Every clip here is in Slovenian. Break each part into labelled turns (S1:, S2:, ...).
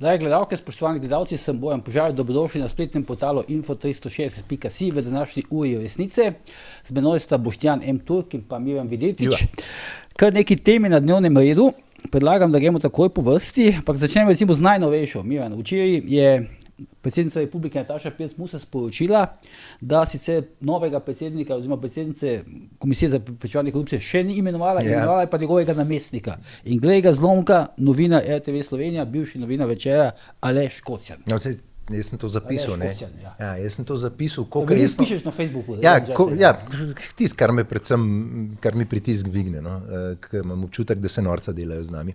S1: Drage gledalke, spoštovani gledalci, sem Bojan Požar, dobrodošli na spletnem portalu info360.si v današnji uri resnice. Z menoj sta Boštjan M. Turk in pa Miran Videtič. Kar neki temi na dnevnem redu, predlagam, da gremo takoj po vrsti, ampak začnemo recimo z najnovejšo. Miran, včeraj je predsednica Republike Nataša Pirc Musar sporočila, da sicer novega predsednika oziroma predsednice Komisije za preprečevanje korupcije še ni imenovala, imenovala je pa njegovega namestnika. In glej ga zlomka, novinar RTV Slovenija, bivši novinar Večera, Aleš Kocjan.
S2: No, jaz sem to zapisal, ne? Jaz sem to zapisal,
S1: koliko resno. Pišeš na Facebooku.
S2: Tisto, kar mi pritisk dvigne, no? Ker imam občutek, da se norca delajo z nami.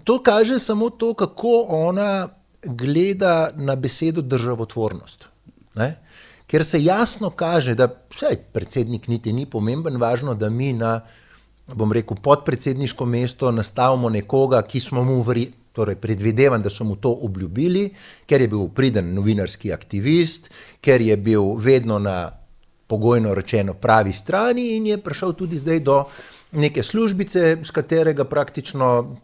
S2: To kaže samo to, kako ona gleda na besedo državotvornost. Ne? Ker se jasno kaže, da predsednik niti ni pomemben, važno, da mi na, bom rekel, podpredsedniško mesto nastavimo nekoga, ki smo mu torej predvidevam, da so mu to obljubili, ker je bil priden novinarski aktivist, ker je bil vedno na pogojno rečeno pravi strani in je prišel tudi zdaj do neke službice, s katerega praktično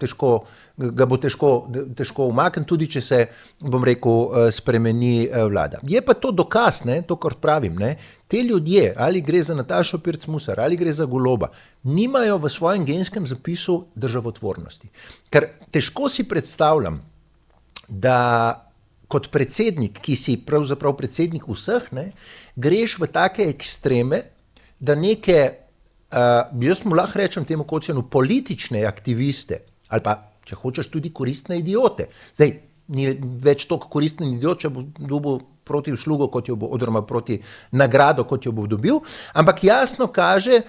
S2: ga bo težko umakniti, tudi če se, bom rekel, spremeni vlada. Je pa to dokaz, ne, to, kar pravim, ne, te ljudje, ali gre za Natašo Pirc Musar, ali gre za Goloba, nimajo v svojem genskem zapisu državotvornosti. Ker težko si predstavljam, da kot predsednik, ki si pravzaprav predsednik vseh, ne, greš v take ekstreme, da neke, jaz mu lahko rečem temu Kocjanu, politične aktiviste, ali pa, če hočeš, tudi koristne idiote. Zdaj, ni več toliko koristen idiot, če bo dobil proti uslugo, kot jo bo, oziroma proti nagrado, kot jo bo dobil, ampak jasno kaže,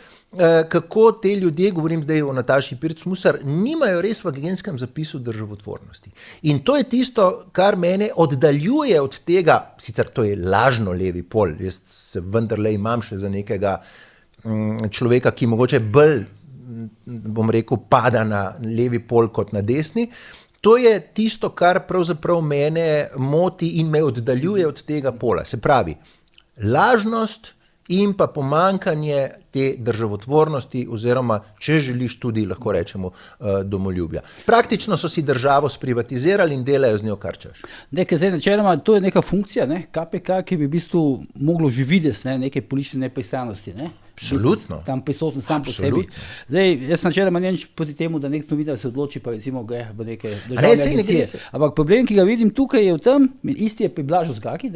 S2: kako te ljudje, govorim zdaj o Nataši Pirc Musar, nimajo res v genskem zapisu državotvornosti. In to je tisto, kar mene oddaljuje od tega, sicer to je lažno levi pol, jaz se vendarle imam še za nekega človeka, ki mogoče bolj, bom rekel, pada na levi pol kot na desni. To je tisto, kar pravzaprav mene moti in me oddaljuje od tega pola. Se pravi, lažnost in pa pomankanje te državotvornosti oziroma, če želiš tudi, lahko rečemo, domoljubja. Praktično so si državo sprivatizirali in delajo z njo kar češ.
S1: Zdaj, načeloma, to je neka funkcija, ne? KPK, ki bi v bistvu moglo že videti, ne? Neke politične nepristranosti, ne?
S2: Absolutno.
S1: Tam prisoten sam po sebi. Zdaj, jaz načeloma nimam nič proti temu, da nek novinar se odloči, pa recimo gre v neke državne agencije. Ampak problem, ki ga vidim tukaj, je v tem, isti je pri Blažu Zgaki,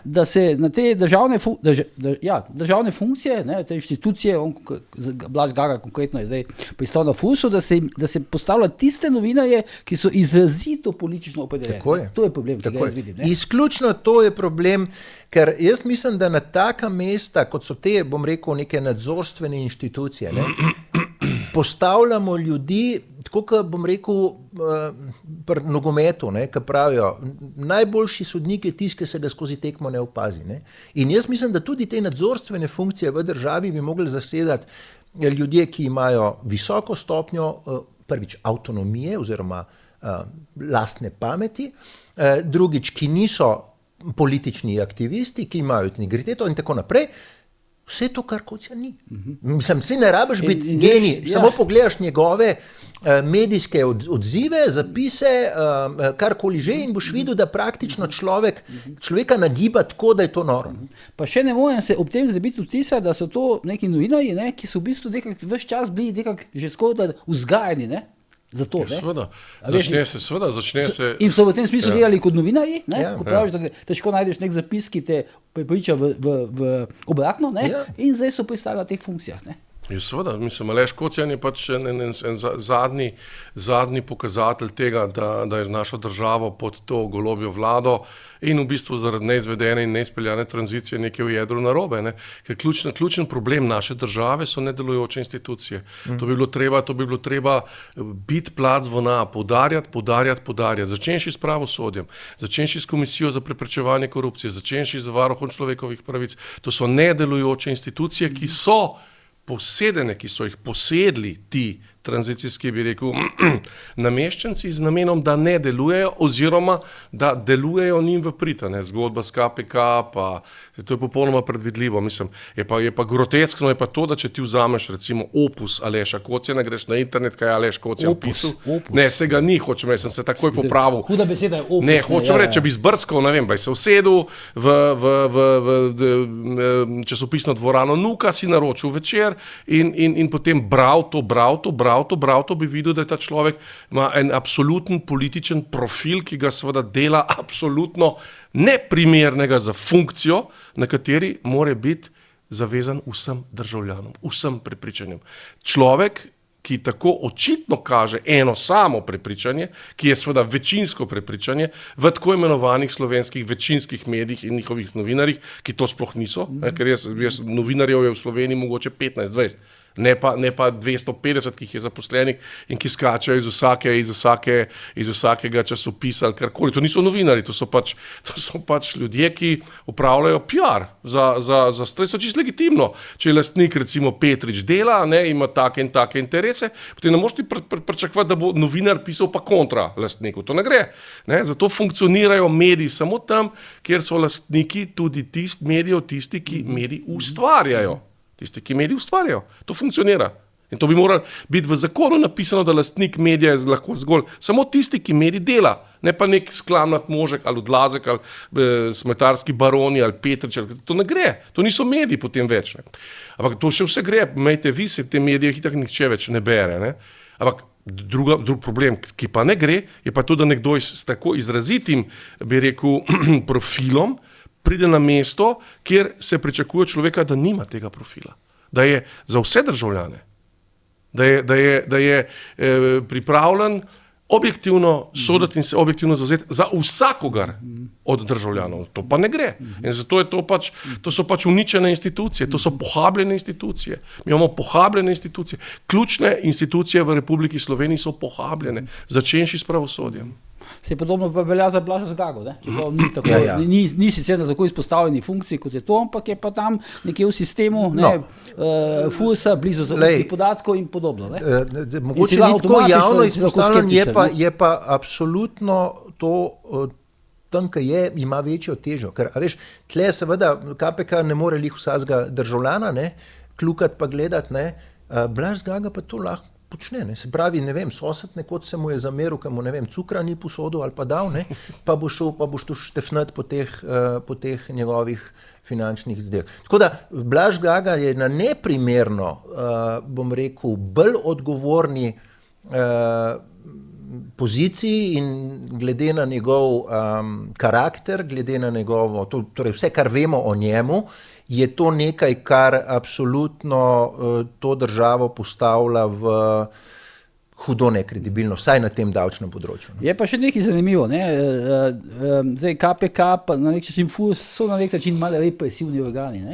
S1: da se na te državne funkcije, ne, te inštitucije, Blaž Gaga konkretno je zdaj pristal na FURS-u, da se postavlja tiste novinarje, ki so izrazito politično opredeljeni. To je problem, ki ga jaz vidim. Ne?
S2: Izključno to je problem, ker jaz mislim, da na taka mesta, kot so te, bom rekel, neke nadzorstvene inštitucije, ne, postavljamo ljudi, tako kot bom rekel, pri nogometu, ki pravijo, najboljši sodnik je tisti, ki se ga skozi tekmo ne opazi. Ne. In jaz mislim, da tudi te nadzorstvene funkcije v državi bi mogli zasedati ljudje, ki imajo visoko stopnjo, prvič, avtonomije oziroma lastne pameti, drugič, ki niso politični aktivisti, ki imajo integriteto in tako naprej. Vse to, kar Kocjan ni. Mislim, si ne rabiš biti genij, samo pogledaš njegove medijske odzive, zapise, karkoli že in boš videl, da praktično človeka nagiba tako, da je to noro.
S1: Pa še ne morem se ob tem zabiti vtisa, da so to neki novinarji, ne, ki so v bistvu ves čas bili že skoraj vzgajani, ne? Zato,
S3: seveda, začne se.
S1: In so v tem smislu delali kot novinarji, ko praviš, da težko najdeš nek zapis, ki te prepriča v obratno, ne? In zdaj so pristali na teh funkcijah. Ne?
S3: Seveda, mislim, Aleš Kocjan je pač en zadnji pokazatelj tega, da je naša država pod to Golobjo vlado in v bistvu zaradi neizvedene in neizpeljane tranzicije nekaj v jedru narobe. Ne? Ker ključen problem naše države so nedelujoče institucije. To bi bilo treba biti plat zvona, poudarjati. Začenši s pravosodjem, začenši s Komisijo za preprečevanje korupcije, začenši z Varuhom človekovih pravic. To so nedelujoče institucije, ki so posedene, ki so jih posedli ti tranzicijski, bi rekel, nameščenci z namenom, da ne delujejo oziroma da delujejo njim v prid. Zgodba s KPK, pa to je popolnoma predvidljivo. Mislim, je pa groteskno, je pa to, da če ti vzameš recimo opus Aleša Kocjana, greš na internet, kaj je Aleš Kocjan pisal. Ne, se ga ni, hočem reči, sem se takoj popravil.
S1: Huda beseda je opus.
S3: Ne, hočem reči, če bi zbrskal, ne vem, bi se usedel v časopisno dvorano Nuka, si naročil večer in potem bral to, bi videl, da je ta človek ima en absoluten političen profil, ki ga seveda dela absolutno neprimernega za funkcijo, na kateri mora biti zavezan vsem državljanom, vsem prepričanjem. Človek, ki tako očitno kaže eno samo prepričanje, ki je seveda večinsko prepričanje v tako imenovanih slovenskih večinskih medijih in njihovih novinarjih, ki to sploh niso, ker jaz novinarjev je v Sloveniji mogoče 15-20, ne pa 250, ki jih je zaposlenih in ki skačajo iz vsakega časopisa ali karkoli. To niso novinarji, to so pač ljudje, ki upravljajo PR za stres, so čisto legitimno. Če je lastnik recimo Petrič dela, ima take in take interese, potem ne moreš ti pričakovati, da bo novinar pisal pa kontra lastniku. To ne gre. Zato funkcionirajo mediji samo tam, kjer so lastniki tudi tisti, ki mediji ustvarjajo. Tisti, ki mediji ustvarjajo. To funkcionira. In to bi moralo biti v zakonu napisano, da lastnik medija je lahko zgolj samo tisti, ki medij dela, ne pa nek sklamnat možek ali Odlazek ali smetarski baroni ali Petrič. To ne gre. To niso mediji potem več. Ampak to še vse gre. Mejte vi se te medije itak nihče več ne bere. Ampak drug problem, ki pa ne gre, je pa to, da nekdo s tako izrazitim, bi rekel, profilom pride na mesto, kjer se pričakuje človeka, da nima tega profila. Da je za vse državljane. Da je pripravljen objektivno soditi in se objektivno zauzeti za vsakogar od državljanov. To pa ne gre. In zato je to so pač uničene institucije, to so pohabljene institucije. Mi imamo pohabljene institucije. Ključne institucije v Republiki Sloveniji so pohabljene, začenši s pravosodjem.
S1: Se podobno pa velja za Blaža Zgago, ni sicer na tako izpostavljeni funkciji, kot je to, ampak je pa tam nekje v sistemu FURS-a, blizu zaupnih podatkov in podobno.
S2: Mogoče ni tako javno izpostavljen, je pa absolutno to, tam, ki ima večjo težo. Ker, veš, tle seveda KPK ne more lih vsakega državljana, klukati pa gledati, Blaž Zgaga pa to lahko počne, Se pravi, ne vem, sosed nekod se mu je zameril, ker mu, ne vem, cukra ni posodil ali pa dal, pa boš tu štefnat po teh njegovih finančnih zadev. Tako da Blaž Zgaga je na neprimerno, bom rekel, bolj odgovorni poziciji in glede na njegov karakter, glede na njegovo, torej vse, kar vemo o njemu, je to nekaj, kar absolutno to državo postavlja v hudo nekredibilno, vsaj na tem davčnem področju.
S1: Je pa še nekaj zanimivo. Zdaj KPK pa na nek način FURS so na nek način malo represivni organi,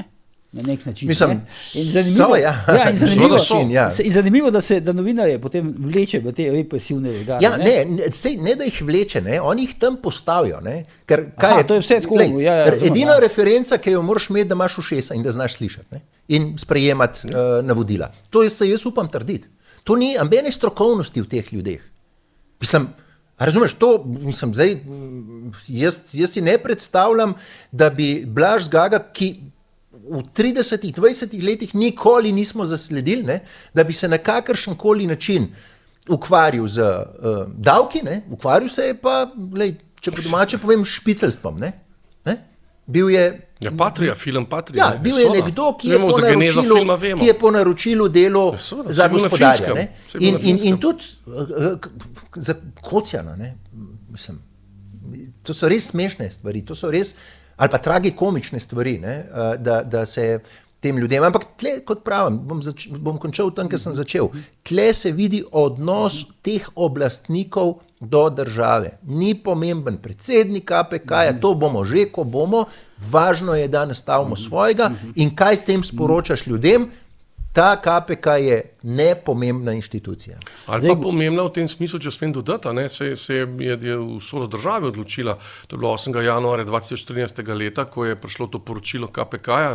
S1: na nek način.
S2: Mislim,
S1: in zanimivo, da novinarje potem vleče v te represivne organe.
S2: Ne da jih vleče, oni jih tam postavijo. Ker,
S1: to je vse tako.
S2: Edina referenca, ki jo moraš imeti, da imaš ušesa in da znaš slišati in sprejemati navodila. To se jaz upam trditi. To ni ambene strokovnosti v teh ljudeh. Mislim, razumeš, zdaj, jaz si ne predstavljam, da bi Blaž Zgaga, ki v 30-20 letih nikoli nismo zasledili, da bi se na kakršenkoli način ukvarjal z davki, ukvarjal se je pa, če po domače povem, špicelstvom. Bil je
S3: film Patria.
S2: Bil je nekdo, ki je po naročilu delal za gospodarja. In tudi za Kocjana. Mislim, to so res smešne stvari, to so res ali pa tragikomične stvari, da se tem ljudem, ampak tle, kot pravim, bom končal tam, kjer sem začel, tle se vidi odnos teh oblastnikov do države. Ni pomemben predsednik KPK, to bomo že, ko bomo, važno je, da nastavimo svojega in kaj s tem sporočaš ljudem, ta KPK je nepomembna inštitucija.
S3: Ali pa pomembna v tem smislu, če smem dodati, se je usoda države odločila, to je bilo 8. januarja 2013. leta, ko je prišlo to poročilo KPK-ja,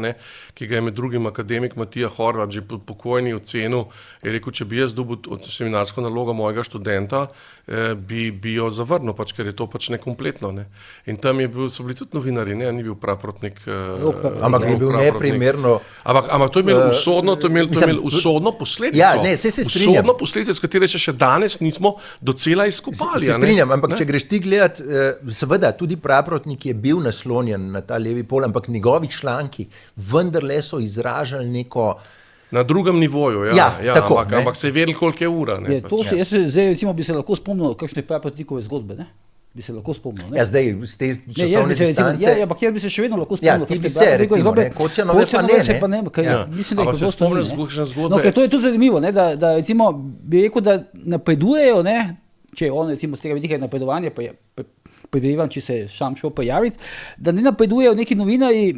S3: ki ga je med drugim akademik Matija Horvat, že pokojni, ocenil, je rekel, če bi jaz dobil seminarsko nalogo mojega študenta, bi jo zavrnil, ker je to nekompletno. In tam so bili tudi novinari, ni bil praprotnik.
S2: Ampak je bil neprimerno.
S3: Ampak to je imelo usodno posledico.
S2: Ja, ne, se strinjam.
S3: Usodno posledico, s katere še danes nismo docela izkopali.
S2: Se strinjam, ampak če greš ti gledat, seveda tudi praprotnik je bil naslonjen na ta levi pol, ampak njegovi članki vendarle so izražali neko.
S3: Na drugem nivoju,
S2: tako,
S3: ampak se je vedel, koliko je ura.
S1: Jaz zdaj recimo bi se lahko spomnil kakšne praprotnikove zgodbe, ne? Bi se lahko spomnil. Ne?
S2: Ja, zdaj, z te časovne distance.
S1: Ampak jaz bi se še vedno lahko spomnil.
S2: Ja, ti bi se, recimo, Kocijanove pa ne.
S1: Mislim, da
S3: je se spomniš kakšne zgodbe.
S1: No, ker to je tudi zanimivo, ne? Da recimo bi rekel, da napredujejo, ne? Če on recimo z tega vidika napredovanja, predvidevam, če se sam šel pojaviti, da ne napredujejo neki novinarji,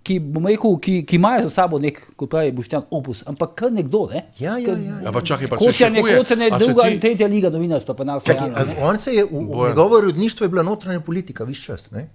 S1: ki imajo za sabo nek, kot pravi Boštjan, opus, ampak kar nekdo, ne?
S2: Ja.
S3: Pa čakaj, pa se še huje.
S1: Kocijan je druga in tretja liga novinarstva, pa nas
S2: on se je, njegovo uredništvo je bila notranja politika, vis čas, ne?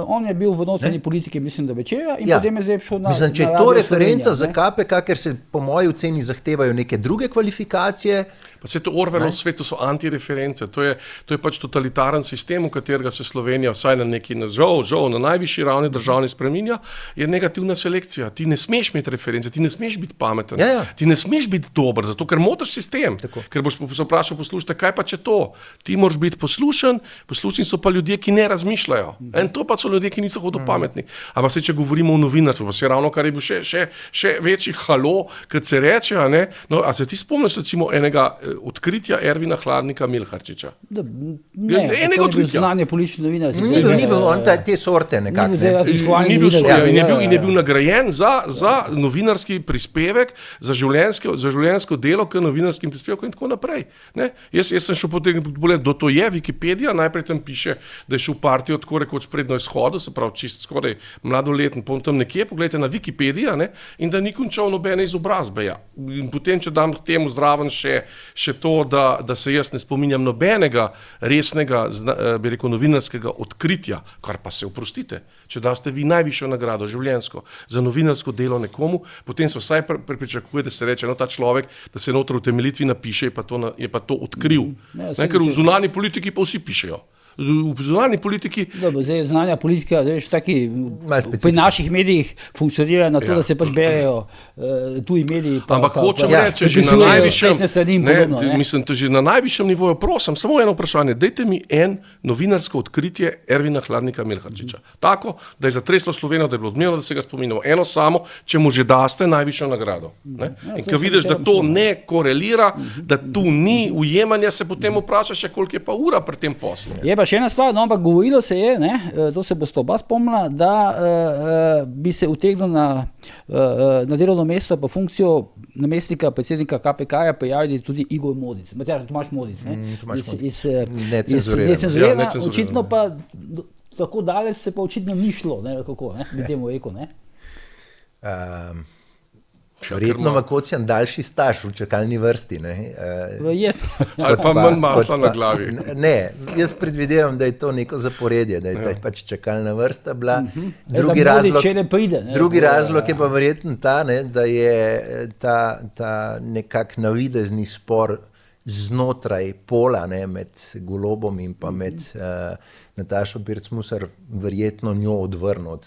S1: On je bil v notranji politiki, mislim, da Večera in potem je zdaj šel na
S2: Mislim, če je to referenca za KPK, ker se po moji oceni zahtevajo neke druge kvalifikacije.
S3: Pa se to Orwellov svetu so antireference, to je pač totalitaren sistem, v katerega se Slovenija vsaj na neki, žal, na najvišji ravni državni spreminja, je negativna selekcija. Ti ne smeš imeti reference, ti ne smeš biti pameten, ti ne smeš biti dober, zato ker motiš sistem. Tako. Ker boš se vprašal, poslušajte, kaj pa če to? Ti moraš biti poslušen, poslušni so pa ljudje, ki ne razmišljajo. In to pa so ljudje, ki niso hodo pametni. Ampak se, če govorimo o novinarstvu, pa se ravno kar je bil še večji halo, kad se reče, no, a se ti spomniš recimo enega odkritja Ervina Hladnika Milharčiča?
S1: Enega odkritja. Znanje politične novinarje.
S2: Ni bil on te sorte nekako.
S3: In je bil nagrajen za novinarski prispevek, za življenjsko delo k novinarskim prispevkom in tako naprej. Jaz sem šel potem pogledati, do to je Wikipedija, najprej tam piše, da je šel partijo tako rekoč predno izhodu, se pravi čist skoraj mladoleten, tam nekje, pogledajte na Wikipedija, in da ni končal nobene izobrazbe. Ja. In potem, če dam temu zraven še to, da se jaz ne spominjam nobenega resnega, bi rekel, novinarskega odkritja, kar pa se oprostite, če daste vi najvišjo nagrado življenjsko za novinarsko delo nekomu, potem se vsaj pričakuje, da se reče, ta človek, da se noter v temeljitvi napiše, je pa to odkril. Ker v zunanji politiki pa vsi pišejo. V zunanji politiki.
S1: Zdaj znanja politika, pri naših medijih funkcionira na to, da se pač berejo tuji mediji.
S3: Ampak hočem reči, že na najvišjem, mislim, že na najvišjem nivoju, prosim, samo eno vprašanje, dajte mi en novinarsko odkritje Ervina Hladnika Milharčiča. Tako, da je zatreslo Slovenijo, da je bilo odmevno, da se ga spominjamo. Eno samo, če mu že daste najvišjo nagrado. In ko vidiš, da to ne korelira, da tu ni ujemanja, se potem vprašaš, koliko je pa ura pri tem poslu.
S1: Pa še ena stvar, ampak govorilo se je, to se bo oba spomnila, da bi se utegnil na delovno mesto pa funkcijo namestnika predsednika KPK-ja prijaviti tudi Igor Modic, Tomaž Modic, iz Necenzurirano, očitno pa tako daleč se pa očitno ni šlo, kako, bi temu rekel, ne?
S2: Verjetno ima Kocijan daljši staž v čakalni vrsti.
S3: Ali pa manj masla na glavi.
S2: Ne, jaz predvidevam, da je to neko zaporedje, da je pač čakalna vrsta bila. Drugi razlog je pa verjetno ta, da je ta nekak navidezni spor znotraj pola, med Golobom in pa med Natašo Pirc Musar verjetno njo odvrnil od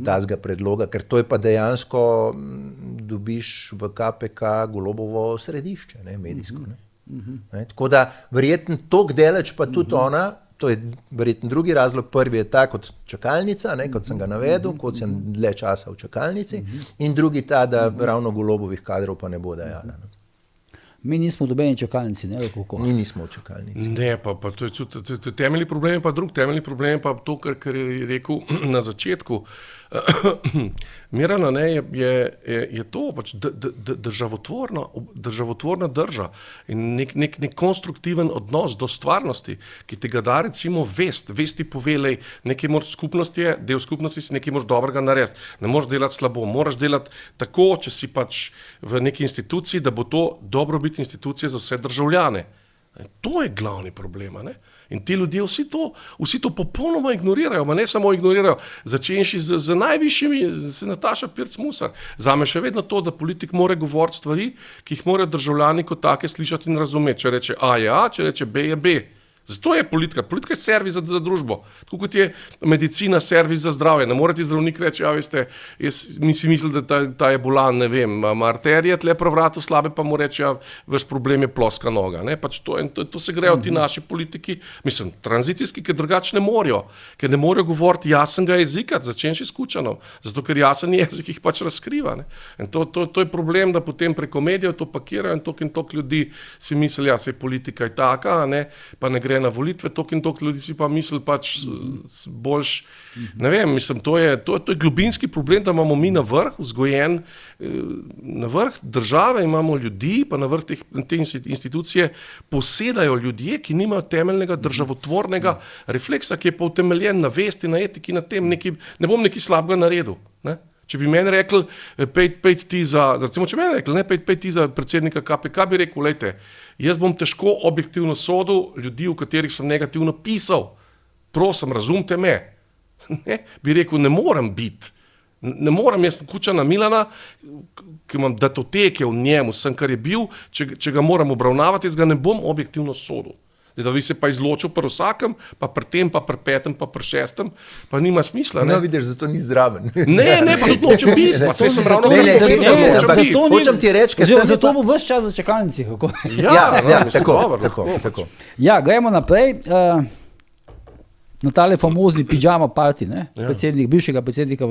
S2: tazga predloga, ker to je pa dejansko dobiš v KPK Golobovo središče, medijsko. Tako da verjetno tok deleč pa tudi ona, to je verjetno drugi razlog, prvi je ta kot čakalnica, kot sem ga navedel, kot sem dlje časa v čakalnici, in drugi ta, da ravno Golobovih kadrov pa ne bo dajala.
S1: Mi nismo dobeni čakalnici, ne, kako.
S2: Mi nismo v čakalnici.
S3: Ne, pa to je temeljni problem, pa drug temeljni problem, pa to, kar je rekel na začetku. Mirana, ne, je to pač državotvorna drža in nek konstruktiven odnos do stvarnosti, ki ti ga da recimo vesti povej, nekaj moraš skupnosti je, del skupnosti si nekaj moraš dobrega narediti, ne moraš delati slabo, moraš delati tako, če si pač v neki instituciji, da bo to dobrobit institucije za vse državljane. To je glavni problem, ne? In ti ljudje vsi to popolnoma ignorirajo, ne samo ignorirajo, začenši z najvišjimi, se Nataša Pirc-Musar. Zame še vedno to, da politik mora govoriti stvari, ki jih morajo državljani kot take slišati in razumeti. Če reče A je A, če reče B je B. Zato je politika. Politika je servis za družbo. Tako kot je medicina servis za zdravje. Ne more ti zdravnik reči, ja, veste, mi si mislili, da ta je bolan, ne vem, ima arterije tle prav vratu slabe, pa mu reči, ja, vaš problem je ploska noga. Ne? Pač to se grejo ti naši politiki, mislim, tranzicijski, ker drugače ne morajo, ker ne morajo govoriti jasnega jezika, začenši s Kučanom, zato ker jasen jezik jih pač razkriva. Ne? In to je problem, da potem preko medijev to pakirajo in tok ljudi si misli, ja, sej politika je taka, ne? Pa ne gre na volitve, tok ljudi si pa misli pač boljš, ne vem, mislim, to je globinski problem, da imamo mi na vrh vzgojen, na vrh države imamo ljudi, pa na vrh te institucije posedajo ljudje, ki nimajo temeljnega državotvornega refleksa, ki je pa utemeljen na vesti, na etiki, na tem, ne bom nekaj slabega naredil, ne? Če bi meni rekel, pejt ti za, recimo, če meni rekel, pejt ti za predsednika KPK, bi rekel, lejte, jaz bom težko objektivno sodil ljudi, v katerih sem negativno pisal. Prosim, razumte me. Ne? Bi rekel, ne morem biti. Ne morem, jaz Kučana Milana, ki imam datoteke v njemu, sem kar je bil, če ga moram obravnavati, jaz ga ne bom objektivno sodil. Da bi se pa izločil pri vsakem, pa pri tem, pa pri petem, pa pri šestem, pa nima smisla. Ne,
S2: vidiš, zato ni zraven.
S3: Ne, pa tudi nočem biti, pa se sem ravno
S2: hočem ti reči, ker
S1: zato bo ves čas v čakalnici.
S2: Ja, tako.
S1: Ja, gremo naprej. Na tale famozni pidžama party, ne? Bivšega predsednika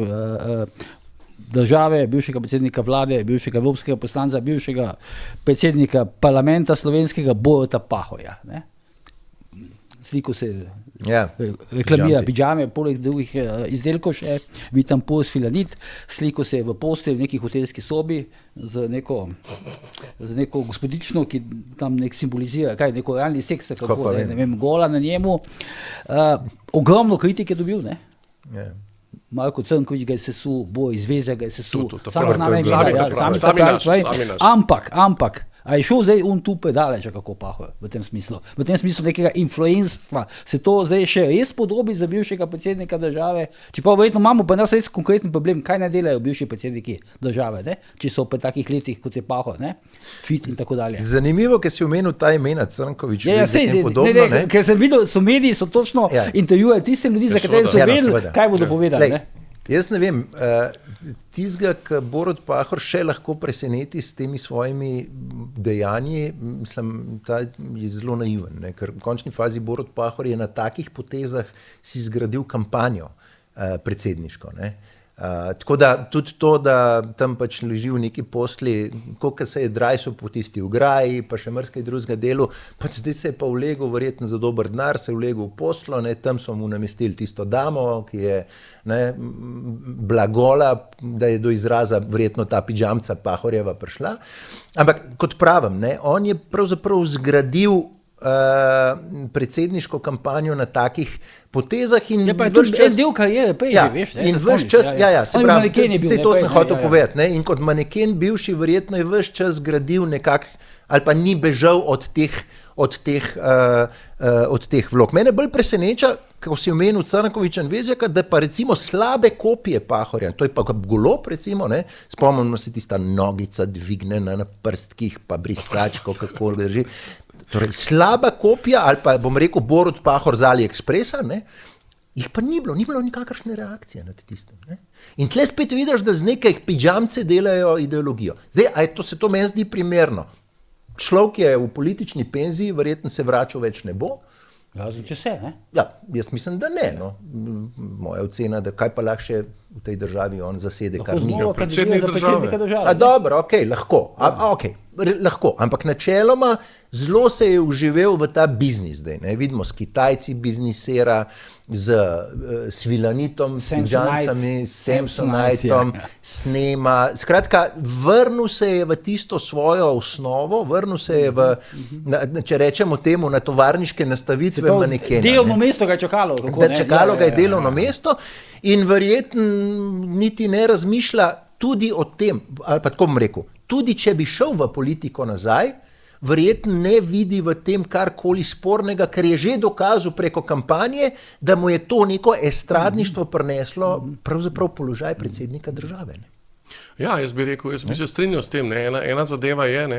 S1: države, bivšega predsednika vlade, bivšega evropskega poslanca, bivšega predsednika parlamenta slovenskega Boruta Pahorja, ne? Sliko se reklamira pidžame, poleg drugih izdelkov še, vitam post filanit, sliko se v postelji v neki hotelski sobi z neko gospodično, ki tam nek simbolizira, kaj, neko realni seks, kako, ne vem, gola na njemu. Ogromno kritike dobil, ne? Marko Crnković ga je sesul, Boj iz Veze ga je sesul, ampak, a je šel zdaj tu predaleč, kako Pahor, v tem smislu nekega influenstva, se to zdaj še res podrobi za bivšega predsednika države, čeprav verjetno imamo pa nas res konkreten problem, kaj ne delajo bivši predsedniki države, ne? Če so v takih letih, kot je Pahor, ne? Fit in tako dalje.
S2: Zanimivo, ker si omenil ta imena Crnković, podobno, ne?
S1: Ker sem videl, mediji so točno intervjuje tiste ljudi, za katere so vedeli, kaj bodo povedali, ne?
S2: Jaz ne vem, tistega, ki Borut Pahor še lahko preseneti s temi svojimi dejanji, mislim, ta je zelo naiven, ne? Ker v končni fazi Borut Pahor je na takih potezah si zgradil kampanjo predsedniško, ne? Tako da tudi to, da tam pač leži v neki posli, koliko se je drajsel po tisti ograji, pa še marsikaj drugega delu, pač zdaj se je pa vlegel verjetno za dober denar, se je vlegel v poslo, ne, tam so mu namestili tisto damo, ki je blagola, da je do izraza verjetno ta pidžamca Pahorjeva prišla. Ampak kot pravim, ne, on je pravzaprav zgradil predsedniško kampanjo na takih potezah in
S1: pa je tudi en del karijere, veš, ne?
S2: In ves čas, se pravi, vse to sem hotel povedati, ne? In kot maneken bivši verjetno je ves čas gradil nekako, ali pa ni bežal od teh vlog. Mene bolj preseneča, kako si omenil Crnkovića in Vezjaka, da pa recimo slabe kopije Pahorja, to je pa Golob recimo, ne? Spomnimo se tista nogica dvignena na prstkih, pa brisačko, kako drži. Torej, slaba kopija, ali pa bom rekel Borut Pahor z AliExpressa, ne, jih pa ni bilo nikakršne reakcije nad tistem. Ne. In tle spet vidiš, da z nekaj pidžamce delajo ideologijo. Zdaj, se to meni zdi primerno. Človek je v politični penziji, verjetno se vračal več ne bo.
S1: Če se, ne?
S2: Ja, jaz mislim, da ne. No. Moja ocena, da kaj pa lahko še v tej državi on zasede, kar ni.
S3: Predsednik države.
S2: Dobro, lahko. lahko, ampak načeloma zelo se je vživel v ta biznis zdaj. Ne? Vidimo, s Kitajci biznisira, z Svilanitom, s Pidžancami, s Samsonitom, snema. Skratka, vrnil se je v tisto svojo osnovo, vrnil se je v, če rečemo temu, na tovarniške nastavitve manekena.
S1: Delovno mesto ga je čakalo.
S2: Čakalo ga je delovno mesto in verjetno niti ne razmišlja tudi o tem, ali pa tako bom rekel, tudi če bi šel v politiko nazaj, verjetno ne vidi v tem karkoli spornega, ker je že dokazal preko kampanje, da mu je to neko estradništvo prineslo pravzaprav položaj predsednika države. Ne?
S3: Ja, jaz bi se strinjal s tem. Ena zadeva je, ne,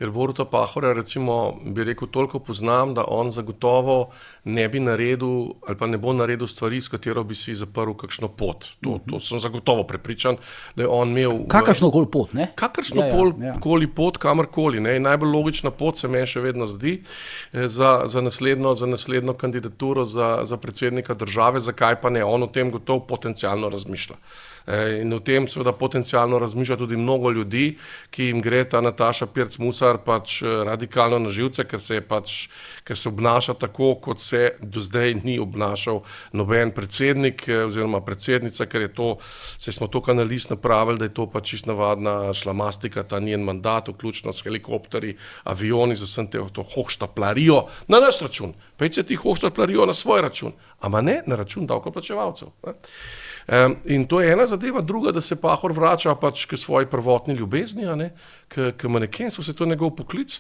S3: ker Boruta Pahorja recimo, bi rekel, toliko poznam, da on zagotovo ne bi naredil ali pa ne bo naredil stvari, s katero bi si zaprl kakšno pot. To sem zagotovo prepričan, da je on imel...
S1: Kakršnokoli pot, ne?
S3: Kakršnokoli pot, kamorkoli. Ne. Najbolj logična pot se meni še vedno zdi za naslednjo kandidaturo za predsednika države, zakaj pa ne. On o tem gotovo potencialno razmišlja. In o tem seveda potencialno razmišlja tudi mnogo ljudi, ki jim gre ta Nataša Pirc Musar pač radikalno na živce, ker se obnaša tako, kot se do zdaj ni obnašal noben predsednik oziroma predsednica, ker je to, smo to kanalist napravili, da je to pač čist navadna šlamastika, ta njen mandat, vključno s helikopteri, avioni, z vsem to hohštaplarijo na naš račun. Pejte ti hohštaplarijo na svoj račun, ama ne na račun davkoplačevalcev. In to je ena zadeva, druga, da se Pahor vrača pač k svoji prvotni ljubezni, k manekenstvu, se to je njegov poklic.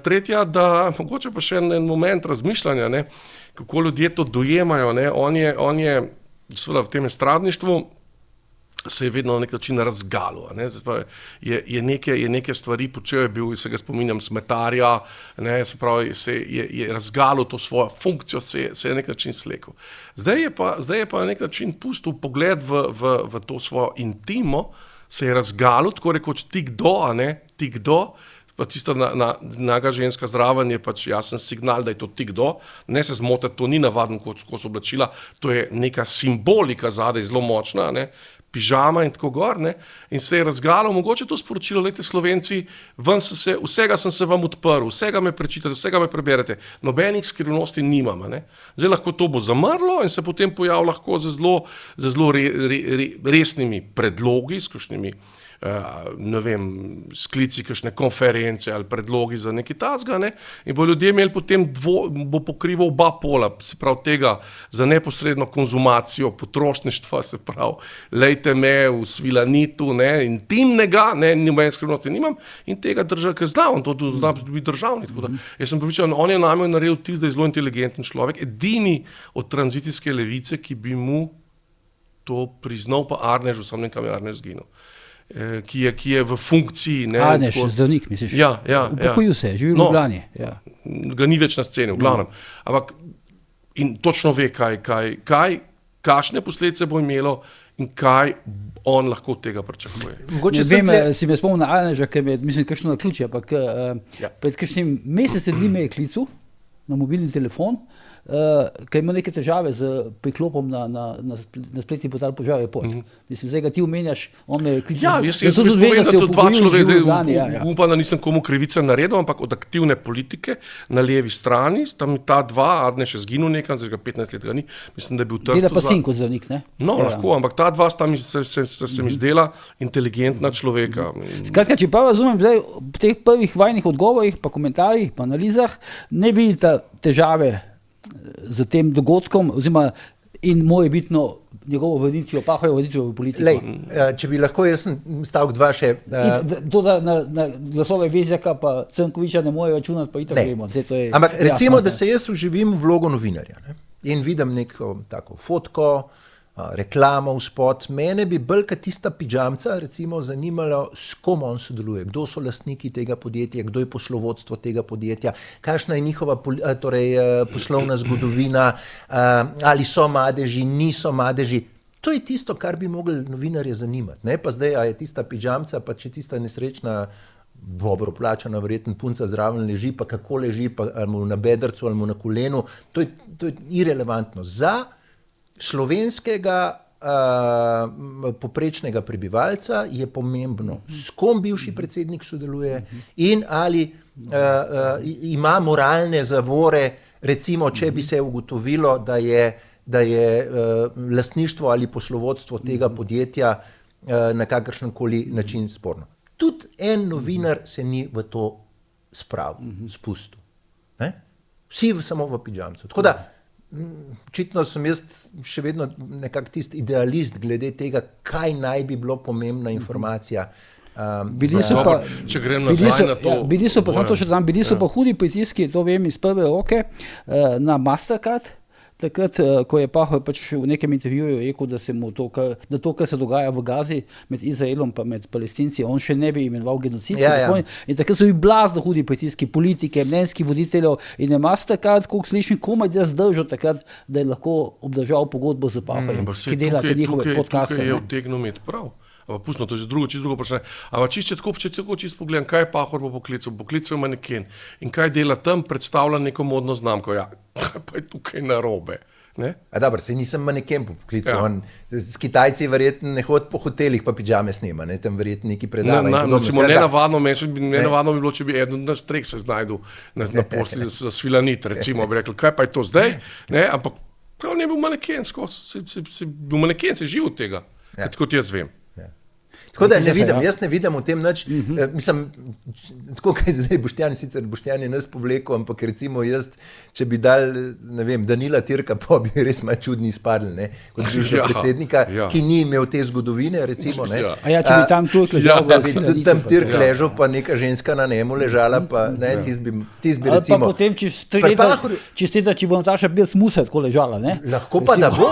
S3: Tretja, da mogoče pa še en moment razmišljanja, ne, kako ljudje to dojemajo. Ne. On je seveda v tem estradništvu se je vedno na nek način razgalil. Ne. Je neke stvari počel, je bil, se ga spominjam, smetarja, ne, se pravi, je razgalil to svojo funkcijo, se je na nek način slekel. Zdaj je pa na nek način pustil pogled v to svojo intimo, se je razgalil, tako rekoč tik do, pa tista naga ženska zraven je pač jasen signal, da je to tik do, ne se zmotiti, to ni navaden kos oblačila, to je neka simbolika zadaj zelo močna, ne, pižama in tako gor, ne, in se je razgalil, mogoče to sporočilo, lejte Slovenci, vsega sem se vam odprl, vsega me prečitate, vsega me preberete, nobenih skrivnosti nimam, ne. Zdaj lahko to bo zamrlo in se potem pojav lahko z zelo resnimi predlogi, s kakšnimi, ne vem, sklici kakšne konference ali predlogi za nekaj tasga, ne, in bo ljudje imeli potem bo pokrival oba pola, se pravi tega za neposredno konzumacijo potrošništva, se pravi, lejte me v Svilanitu, ne, intimnega, ne, nobene skrivnosti nimam, in tega ker on to zna biti državni, tako da, jaz sem pripričan, on je name naredil tisti, da je zelo inteligenten človek, edini od tranzicijske levice, ki bi mu to priznal, pa Arnežu, sam nekam je Arnež zginil. Ki je v funkciji.
S1: Arnež, zdravnik, misliš?
S3: Ja.
S1: Upokojil se, živi v Ljubljani. Ja.
S3: Ga ni več na sceni, v glavnem. Ampak in točno ve, kakšne posledice bo imelo in kaj on lahko od tega pričakuje.
S1: Si me spomnil na Arneža, ker mislim, kakšno naključje, ampak pred kakšnim mesecem dni me je klical na mobilni telefon, ker ima neke težave z priklopom na spletni portal Požar Report. Mislim, zdaj ga ti omenjaš, on me kliče.
S3: Ja, jaz sem spomenil, da to dva človeka, upam, da nisem komu krivice naredil, ampak od aktivne politike na levi strani, tam ta dva, Arnež je zginul nekam, zdaj ga 15 let ga ni, mislim, da je bil Trstu.
S1: Dela pa sin kot zdravnik, ne?
S3: No, lahko, ampak ta dva sta se mi zdela inteligentna človeka.
S1: Skratka, če pa razumem, zdaj v teh prvih vajnih odgovorih, pa komentarjih, pa analizah, ne vidite težave z tem dogodkom, oziroma in morebitno njegovo vrnitvijo, Pahorjevo vrnitvijo v politiko.
S2: Lej, če bi lahko, jaz sem stavek 2 še...
S1: To, da na glasove Vezjaka pa Crnkoviča ne more računati, pa itak gremo.
S2: Ampak recimo, da se jaz vživim v vlogo novinarja, ne? In vidim neko tako fotko, reklamo, spot. Mene bi bolj tista pidžamca recimo zanimalo, s kom on sodeluje, kdo so lastniki tega podjetja, kdo je poslovodstvo tega podjetja, kakšna je njihova poslovna zgodovina, ali so madeži, niso madeži. To je tisto, kar bi mogli novinarje zanimati. Ne pa zdaj, a je tista pidžamca, pa če tista nesrečna, dobro plačana, verjetno punca zraven leži, pa kako leži, pa ali mu na bedrcu, ali mu na kolenu. To je irelevantno. Za slovenskega poprečnega prebivalca je pomembno, s kom bivši predsednik sodeluje in ali ima moralne zavore, recimo, če bi se ugotovilo, da je lastništvo ali poslovodstvo tega podjetja na kakršenkoli način sporno. Tudi en novinar se ni v to spustil. Ne? Vsi samo v pidžamcu. Tako da, očitno sem jaz še vedno nekak tisti idealist glede tega, kaj naj bi bilo pomembna informacija.
S3: Če grem nazaj na to.
S1: Bili so pa hudi pritiski, to vem iz prve roke, na Mastercard, takrat, ko je Pahor pač v nekem intervjuju rekel, da to, kar se dogaja v Gazi med Izraelom pa med Palestinci, on še ne bi imenoval genocid. In takrat so bili blazno hudi pritiski politike, mnenjskih voditeljev in je Mastercard, koliko slišim, komaj da zdržal takrat, da je lahko obdržal pogodbo z Pahorjem, ki dela te njihove podcaste.
S3: Tukaj je utegnil imeti prav. Pustimo, to je čisto drugo vprašanje. Ampak če tako čisto pogledam, kaj je Pahor po poklicu? Poklical je maneken. In kaj dela tam? Predstavlja neko modno znamko. Ja, pa je tukaj narobe. Ne?
S2: Dobro, se nisem maneken po poklicu. Ja. S Kitajci verjetno ne hodi po hotelih pa pidžame snema, ne? Tam verjetno neki predava.
S3: Nenavadno bi bilo, če bi eden od nas treh se znajdel na pošti za svilanit, recimo, bi rekli, kaj pa je to zdaj? Ne? Ampak prav ne bil maneken skozi. Bil maneken, se živ od tega, kot jaz vem.
S2: Tako da jaz ne vidim v tem nič, mislim, tako kaj zdaj Boštjan je nas povlekel, ampak recimo jaz, če bi dal, ne vem, Danila Tirka, pa bi res malo čudni izpadli, ne, kot bivšega predsednika, ki ni imel te zgodovine, recimo, ne.
S1: Če bi tam Turk ležal,
S2: da bi tam Tirk ležal, pa neka ženska na njemu ležala, pa ne, tis bi recimo.
S1: Pa potem, če bo Nataša bil smusel tako ležala, ne.
S2: Lahko pa da bo,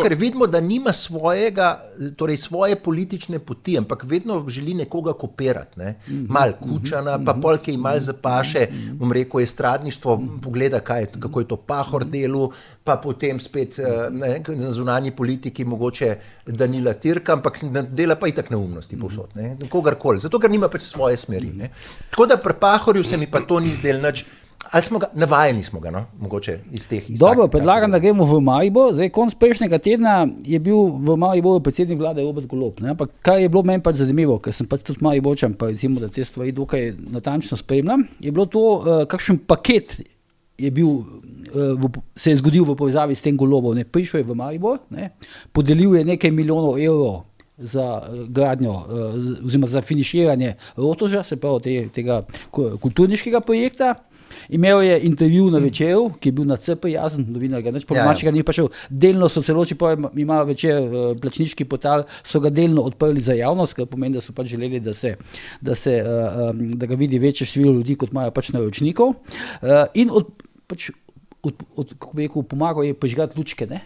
S2: ker vidimo, da nima svoje politične poti, ampak vedno želi nekoga kopirati, ne? Mal Kučana, pa polke in mal zapaše, bom rekel, estradništvo, pogleda, kako je to Pahor delu, pa potem spet na zunanji politiki mogoče Danila Tirka, ampak dela pa itak neumnosti povsod, ne? Kogarkoli, zato ker nima pač svoje smeri, ne? Tako da pri Pahorju se mi pa to ni zdel nič. Ali smo ga, navajeni smo ga, no? Mogoče iz teh.
S1: Dobro, predlagam, da gremo v Maribor. Zdaj, konec prejšnjega tedna je bil v Mariboru predsednik vlade Robert Golob. Ne? Ampak kar je bilo meni pač zanimivo, ker sem pač tudi Mariborčan, pa recimo, da te stvari dokaj natančno spremljam, je bilo to, kakšen paket je bil, se je zgodil v povezavi s tem Golobom. Ne? Prišel je v Maribor, ne? Podelil je nekaj milijonov evrov za gradnjo oziroma za finiširanje Rotoža, se pravi tega kulturniškega projekta. Imel je intervju na Večeru, ki je bil nadvse prijazen, novinar ga nič pomačega ni prišel. Delno so celo, če ima Večer plačniški portal, so ga delno odprli za javnost, kar pomeni, da so pač želeli, da ga vidi večje število ljudi, kot imajo pač naročnikov. In kako bi rekel, pomagal je prižgati lučke, ne?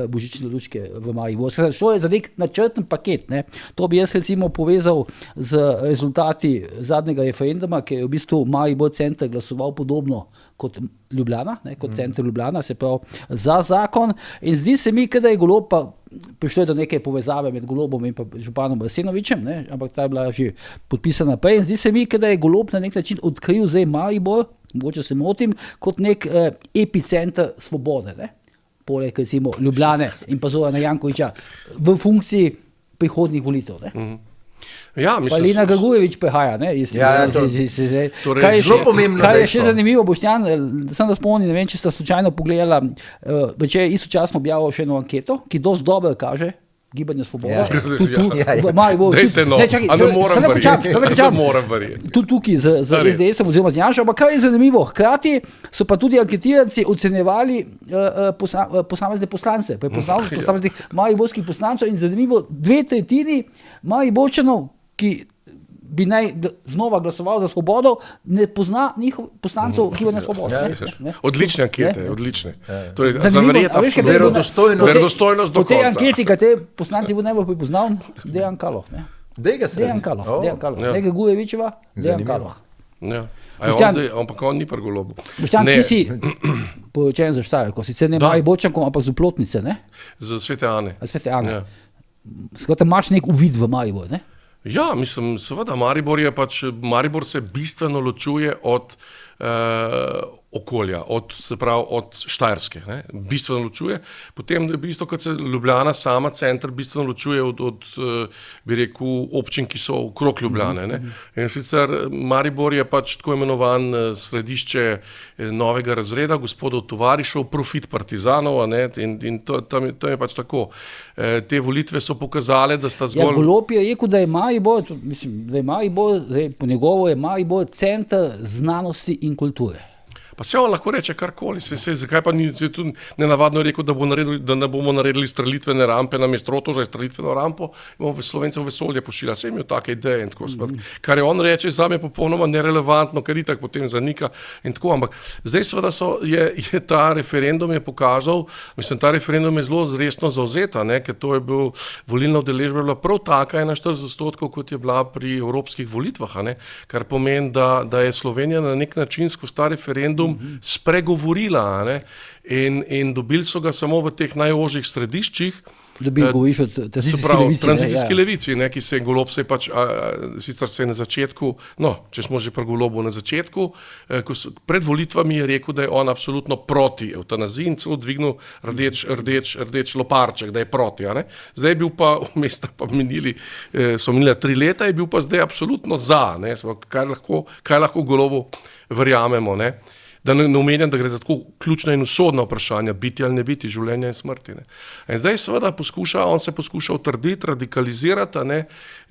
S1: Božične lučke v Mariboru. To je za nek načrten paket. Ne? To bi jaz recimo povezal z rezultati zadnjega referenduma, ki je v bistvu Maribor center glasoval podobno kot Ljubljana, ne? Kot center Ljubljana, se pravi za zakon. In zdi se mi, da je Golob, pa prišlo je do neke povezave med Golobom in pa županom Arsenovičem, ne? Ampak ta je bila že podpisana prej. In zdi se mi, da je Golob na nek način odkril zdaj Maribor, mogoče se motim, kot nek epicenter svobode, ne? Poleg recimo Ljubljane in pa Zorana Jankovića v funkciji prihodnjih volitev.
S3: Ja,
S1: pa Lena Grgurevič prihaja. Kaj je še zanimivo, Boštjan, sem da spomnim, ne vem, če sta slučajno pogledala, Večer je istočasno objavil še eno anketo, ki dosti dobro kaže Gibanje Svoboda.
S3: Dejte no, a ne moram verjeti.
S1: Tudi tukaj z SDS-om oziroma z Janšo, ampak kaj je zanimivo, hkrati so pa tudi anketiranci ocenjevali posamezne poslance, posameznih mariborskih poslancev in zanimivo 2/3 Mariborčanov, ki bi naj znova glasoval za Svobodo, ne pozna njihov poslancev Gibanja Svoboda.
S3: Odlične ankete, odlične. Torej,
S1: verodostojnost do konca. Po tej anketi, kateri poslanci bo najbolj pripoznal, Dejan Kaloh. Dejan Kaloh. Ne Grgurevičeva, Dejan Kaloh.
S3: Ampak on ni pri Golobu.
S1: Boštjan, ti si poročen za Štajerko, sicer ne Mariborčankom, ampak z Oplotnice, ne?
S3: Z Svete Ane.
S1: Skratka, imaš nek uvid v Maribor, ne?
S3: Ja, mislim, seveda, Maribor se bistveno ločuje okolja, se pravi od Štajerske, ne, bistveno ločuje. Potem, isto kot se Ljubljana sama, center, bistveno ločuje od bi rekel, občin, ki so okrog Ljubljane. Ne. In sicer Maribor je pač tako imenovan središče novega razreda, gospodov tovarišev, profit partizanov, ne, in tam je pač tako. Te volitve so pokazale, da sta zgolj...
S1: Ja, Golob je rekel, da je Maribor, po njegovo je Maribor center znanosti in kulture.
S3: Pa se on lahko reče karkoli, zakaj pa ni tudi nenavadno rekel, da ne bomo naredili strelitvene rampe na mesto Rotovža, strelitveno rampo, bomo Slovence v vesolje pošiljali, se je imel take ideje in tako. Kar je on reče, zame je popolnoma nerelevantno, ker itak potem zanika in tako, ampak zdaj seveda je ta referendum je pokazal, ta referendum je zelo resno zavzeta, ne, ker to je bil, volilna udeležba je bila prav taka 41%, kot je bila pri evropskih volitvah, ne, kar pomeni, da je Slovenija na nek način skozi ta referendum spregovorila, ne? In dobili so ga samo v teh najožjih središčih.
S1: Govoriš o
S3: tranzicijski levici, ne, ki se je Golob sicer se je na začetku, če smo že pri Golobu na začetku, pred volitvami je rekel, da je on absolutno proti evtanaziji in celo dvignil rdeč loparček, da je proti. Ne. Zdaj je bil pa, vmes pa so minila 3 leta, je bil pa zdaj absolutno za, ne, kaj lahko Golobu verjamemo, ne. Da ne omenjam, da gre za tako ključna in usodna vprašanja, biti ali ne biti, življenja in smrti. Ne. In zdaj seveda on se poskuša utrditi, radikalizirati, ne.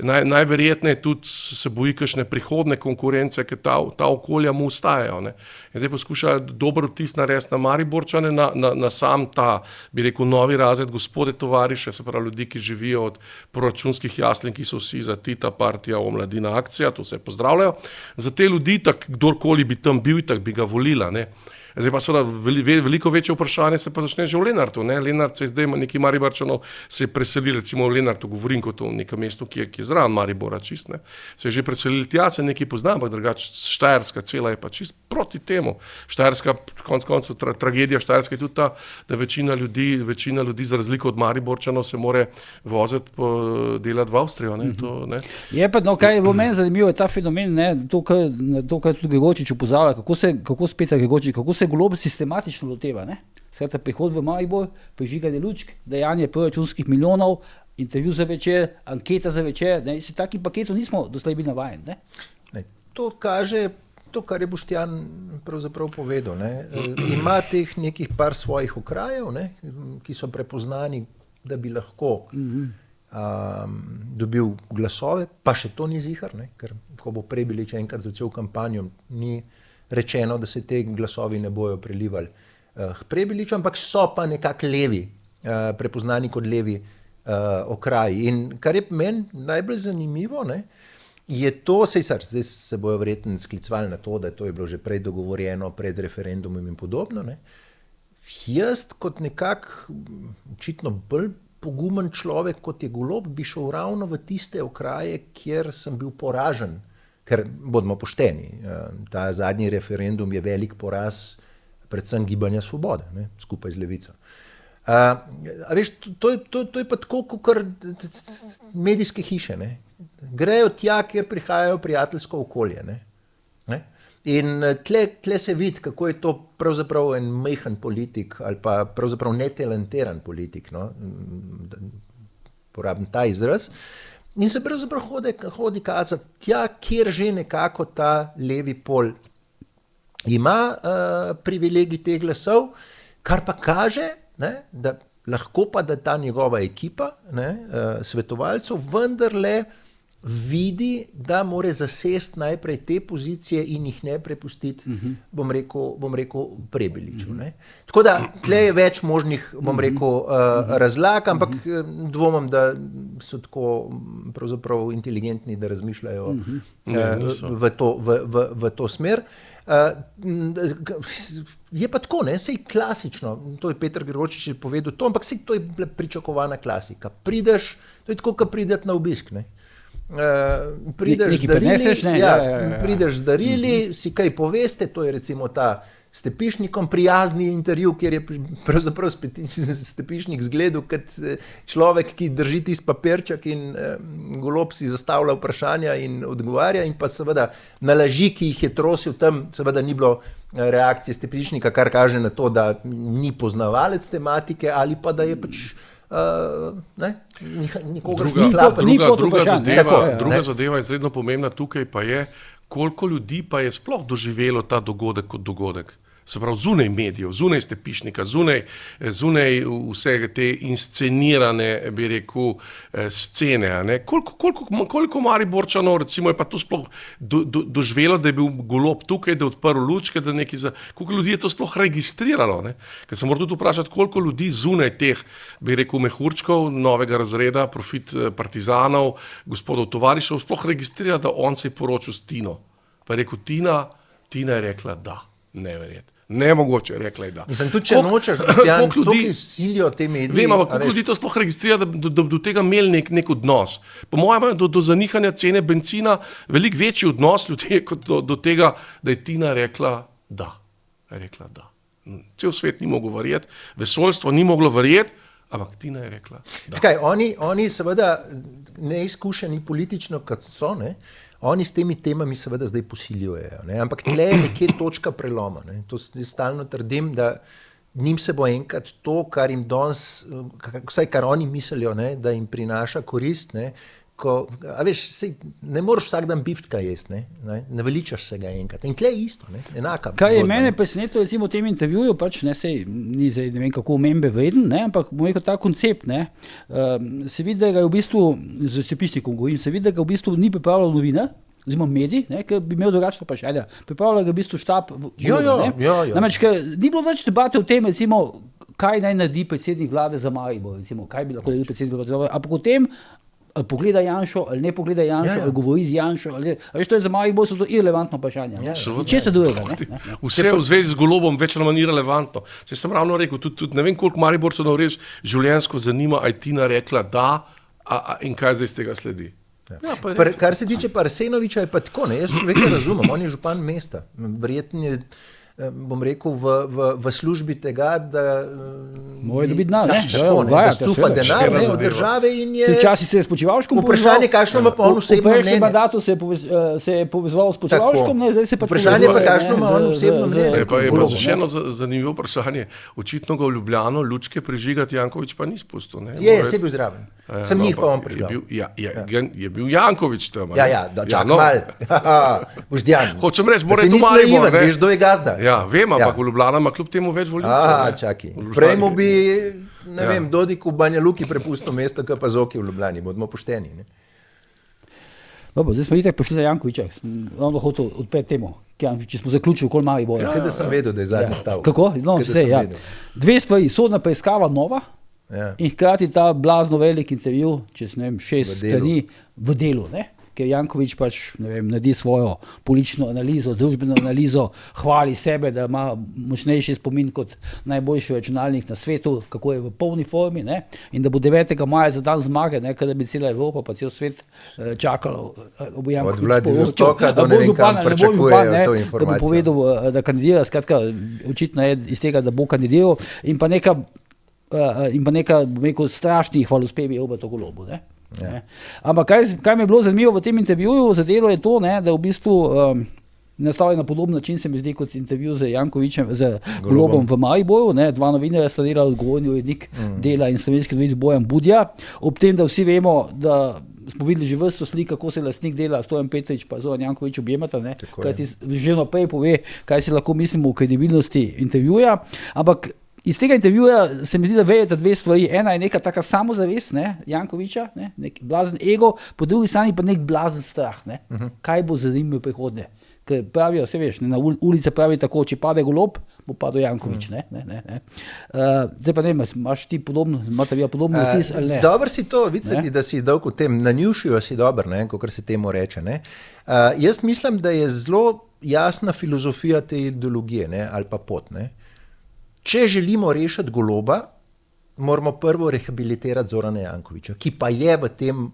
S3: Najverjetneje tudi se boji kakšne prihodne konkurence, ker ta okolja mu ustajajo. Ne. In zdaj poskuša dober vtis narediti na Mariborčane, na sam ta, bi rekel, novi razred gospode tovariše, se pravi ljudi, ki živijo od proračunskih jaslin, ki so vsi za Tita, partija, Mladina, akcija, to se pozdravljajo. Za te ljudi, kdorkoli bi tam bil, tak bi ga volili. Ne. Zdaj pa seveda veliko večje vprašanje se pa začne že v Lenartu. Ne. Lenart se je zdaj, neki Mariborčanov se je preselil, recimo v Lenartu, govorim kot v nekem mestu, ki je zraven Maribora čist, ne. Se je že preselil tja, se nekaj pozna, ampak drugače Štajerska cela je pa čist proti temu. Štajerska, konec koncev, tragedija Štajerska je tudi ta, da večina ljudi za razliko od Mariborčanov se more voziti delati v Avstrijo. Ne. To, ne.
S1: Je pa, kaj je bilo meni zanimivo, je ta fenomen, ne, to, kar tudi Gregorčič opozarja, kako spet Gregorčič, kako se Golob sistematično loteva. Skratka, prihod v Maribor, prižiganje lučk, dajanje proračunskih milijonov, intervju za večer, anketa za večer. Takih paketov nismo doslej bili navajeni.
S2: To kaže to, kar je Boštjan pravzaprav povedal. Ima teh nekih par svojih okrajev, ki so prepoznani, da bi lahko dobil glasove, pa še to ni zihar, ker ko bo Prebilič enkrat začel kampanjo, ni rečeno, da se te glasovi ne bojo prelivali k Prebiliču, ampak so pa nekako levi, prepoznani kot levi okraji. In kar je meni najbolj zanimivo, je to, zdaj se bojo verjetno sklicovali na to, da to je bilo že prej dogovorjeno pred referendumom in podobno. Jaz kot nekako očitno bolj pogumen človek, kot je Golob, bi šel ravno v tiste okraje, kjer sem bil poražen. Ker bodimo pošteni, ta zadnji referendum je velik poraz predvsem Gibanja Svobode, skupaj z Levico. A veš, to je pa tako, kot medijske hiše. Grejo tja, kjer prihajajo prijateljsko okolje. In tle se vidi, kako je to pravzaprav en majhen politik ali pa pravzaprav netalentiran politik, porabim ta izraz. In se pravzaprav hodi kazati tja, kjer že nekako ta levi pol ima privilegij teh glasov, kar pa kaže, da lahko pa, da ta njegova ekipa svetovalcev vendarle vidi, da mora zasesti najprej te pozicije in jih ne prepustiti, bom rekel Prebiliču. Tako da, tle je več možnih, razlag, ampak dvomim, da so tako pravzaprav inteligentni, da razmišljajo v to smer. Je pa tako, sej klasično, to je Peter Gregorčič povedal to, ampak sej to je bila pričakovana klasika. Prideš, to je tako, kot prideti na obisk, prideš z darili, si kaj poveste, to je recimo ta Stepišnikom prijazni intervju, kjer je pravzaprav Stepišnik zgledal kot človek, ki drži tisti papirček in Golob si zastavlja vprašanja in odgovarja in pa seveda na laži, ki jih je trosil tam, seveda ni bilo reakcije Stepišnika, kar kaže na to, da ni poznavalec tematike ali pa da je pač
S3: Druga zadeva izredno pomembna tukaj pa je, koliko ljudi pa je sploh doživelo ta dogodek kot dogodek. Se pravi, zunaj medijev, zunaj Stepišnika, zunaj vse te inscenirane, bi rekel, scene. Ne? Koliko Mariborčanov, recimo, je pa to sploh doživelo, da je bil Golob tukaj, da je odprl lučke, da koliko ljudi je to sploh registriralo. Ne? Ker se mora tudi vprašati, koliko ljudi zunaj teh, bi rekel, mehurčkov, novega razreda, profit partizanov, gospodov tovarišev, sploh registrira, da on se je poročil s Tino. Pa je rekel, Tina je rekla da, neverjetno. Nemogoče, rekla je da.
S2: Mislim, tudi če nočeš, tukaj silijo te medije.
S3: Vem, ampak koliko ljudi to sploh registrira, da do tega imeli nek odnos. Po mojem, do zanihanja cene benzina veliko večji odnos ljudi kot do tega, da je Tina rekla da. Cel svet ni mogel verjeti, vesoljstvo ni moglo verjeti, ampak Tina je rekla da.
S2: Čakaj, oni seveda neizkušeni politično, kot so, ne? Oni s temi temami seveda zdaj posiljujejo, ne? Ampak tle je nekje točka preloma. Ne? To stalno trdim, da njim se bo enkrat to, kar jim danes, vsaj kar oni mislijo, ne? Da jim prinaša korist, ne? Ne moreš vsak dan biftka jesti, ne veličaš se ga enkrat. In tle je isto, enaka.
S1: Kaj je mene presenetilo, recimo v tem intervjuju, pač ni zdaj ne vem kako omembe vreden, ampak bom rekel ta koncept, se vidi, da ga je v bistvu, z Stepišnikom govorim, se vidi, da ga v bistvu ni pripravljal novinar, oziroma medij, ker bi imel drugačno vprašanje. Pripravljal ga v bistvu štab. Namreč, ker ni bilo več debate o tem, recimo, kaj naj naredi predsednik vlade za Maribor, recimo, kaj bi lahko naredil predsednik vlade za Maribor, ampak o tem, ali pogleda Janšo, ali ne pogleda Janšo, ali govori z Janšo, to je za Maribor, so to irelevantno vprašanje. Če se drugega,
S3: Vse v zvezi z Golobom več ali manj irelevantno. Če sem ravno rekel, tudi ne vem, koliko Mariborcev res življenjsko zanima, a je Tina rekla da, in kaj zdaj iz tega sledi.
S2: Kar se tiče pa Arsenoviča, je pa tako, jaz človeka razumem, on je župan mesta, verjetno je, bom rekel, v službi tega, da
S1: mora dobiti denar,
S2: da stufa denar od države in je...
S1: Včasih se je s Počivalškom
S2: vprašanje, kakšno ima pa on osebno mnenje.
S1: V prejšnjem mandatu se je povezoval s Počivalškom, zdaj se pa
S2: vprašanje pa kakšno ima on osebno mnenje.
S3: Je pa še eno zanimivo vprašanje. Očitno ga v Ljubljano lučke prižigati Janković pa ni spustil.
S2: Se je bil zraven. Sem njih pa on prižgal.
S3: Je bil Janković tam.
S2: Čak mal. Boždjan.
S3: Hočem reči, mora tu Maribor.
S2: Veš, kdo je gazda.
S3: Ja, vem, ampak v Ljubljana ima kljub temu več volivcev.
S2: Čaki. Prej mu bi, ne vem, Dodik v Banja Luki prepustil mesto, kot pa Zoki v Ljubljani, bodimo pošteni.
S1: Dobro, zdaj smo itak pošli na Jankovića, on bo hotel odpreti temo, če smo zaključili okoli Maribora.
S2: Kaj da sem vedel, da je zadnji stavek.
S1: Kako? Dve stvari, sodna preiskava nova in hkrati ta blazno velik intervju, čez 6 strani v delu, ker Janković pač, naredi svojo politično analizo, družbeno analizo, hvali sebe, da ima močnejši spomin kot najboljši računalnik na svetu, kako je v polni formi, in da bo 9. maja za dan zmage, kada bi cela Evropa pa cel svet čakalo, bo Janković
S2: od Vladivostoka do ne vem kam pričakujejo to informacijo.
S1: Da bo povedal, da kandidira, skratka, očitno je iz tega, da bo kandidiral in pa neka, bom rekel, strašnih hvalospevi Robertu Golobu, Ampak kaj mi je bilo zanimivo v tem intervjuju za Delo je to, da v bistvu nastavlja na podoben način, se mi zdi, kot intervju z Jankovićem, z Golobom v Mariboru, dva novinarja sta delala, odgovorni urednik Dela in Slovenski novic Bojan Budja, ob tem, da vsi vemo, da smo videli že vrsto slik, kako se lastnik Dela, Stojan Petrič pa Zoran Janković objemata, kajti že naprej pove, kaj si lahko mislimo o kredibilnosti intervjuja, ampak iz tega intervjuja se mi zdi, da vejeta dve stvari. Ena je neka taka samozavest Jankovića, nek blazen ego, po drugi strani pa nek blazen strah. Kaj bo za njim v prihodnje? Ker pravijo, se veš, na ulici pravi tako, če pade Golob, bo padel Janković. Zdaj pa ne, imaš ti podobno, imate vi podobno vtis ali ne?
S2: Dobro si to, videti, da si dolgo v tem, na njušju si dober, kot se temu reče. Jaz mislim, da je zelo jasna filozofija te ideologije, ali pa pot. Če želimo rešiti Goloba, moramo prvo rehabilitirati Zorana Jankovića, ki pa je v tem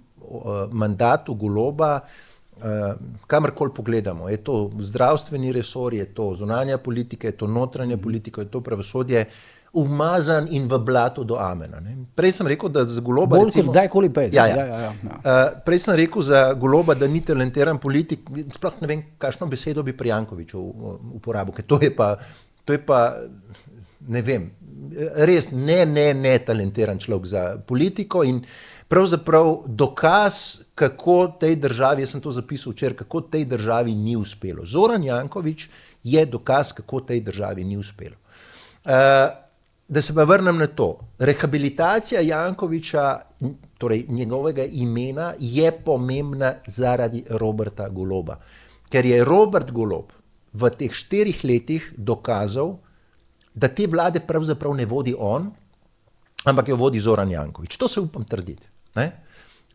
S2: mandatu Goloba kamorkoli pogledamo, je to zdravstveni resor, je to zunanja politika, je to notranja politika, je to pravosodje, umazan in v blato do amena. Ne. Prej sem rekel, da za Goloba
S1: Bolj kot kdajkoli prej.
S2: Prej sem rekel za Goloba, da ni talentiran politik, sploh ne vem, kakšno besedo bi pri Jankoviću uporabil, ker to je pa, ne vem, res ne talentiran človek za politiko in pravzaprav dokaz, kako tej državi, jaz sem to zapisal včeraj, kako tej državi ni uspelo. Zoran Janković je dokaz, kako tej državi ni uspelo. Da se pa vrnem na to. Rehabilitacija Jankovića, torej njegovega imena, je pomembna zaradi Roberta Goloba. Ker je Robert Golob v teh 4 letih dokazal, da te vlade pravzaprav ne vodi on, ampak jo vodi Zoran Janković. To se upam trditi. Ne?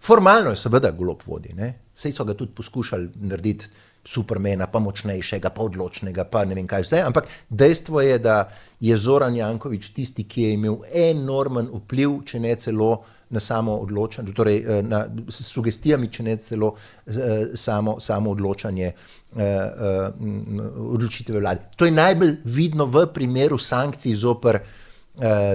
S2: Formalno je seveda Golob vodi. Ne? Saj so ga tudi poskušali narediti Supermana, pa močnejšega, pa odločnega, pa ne vem kaj vse, ampak dejstvo je, da je Zoran Janković tisti, ki je imel enormen vpliv, če ne celo na samo odločanje, torej na sugestijami, če ne celo samo odločanje odločitve vlade. To je najbolj vidno v primeru sankcij zoper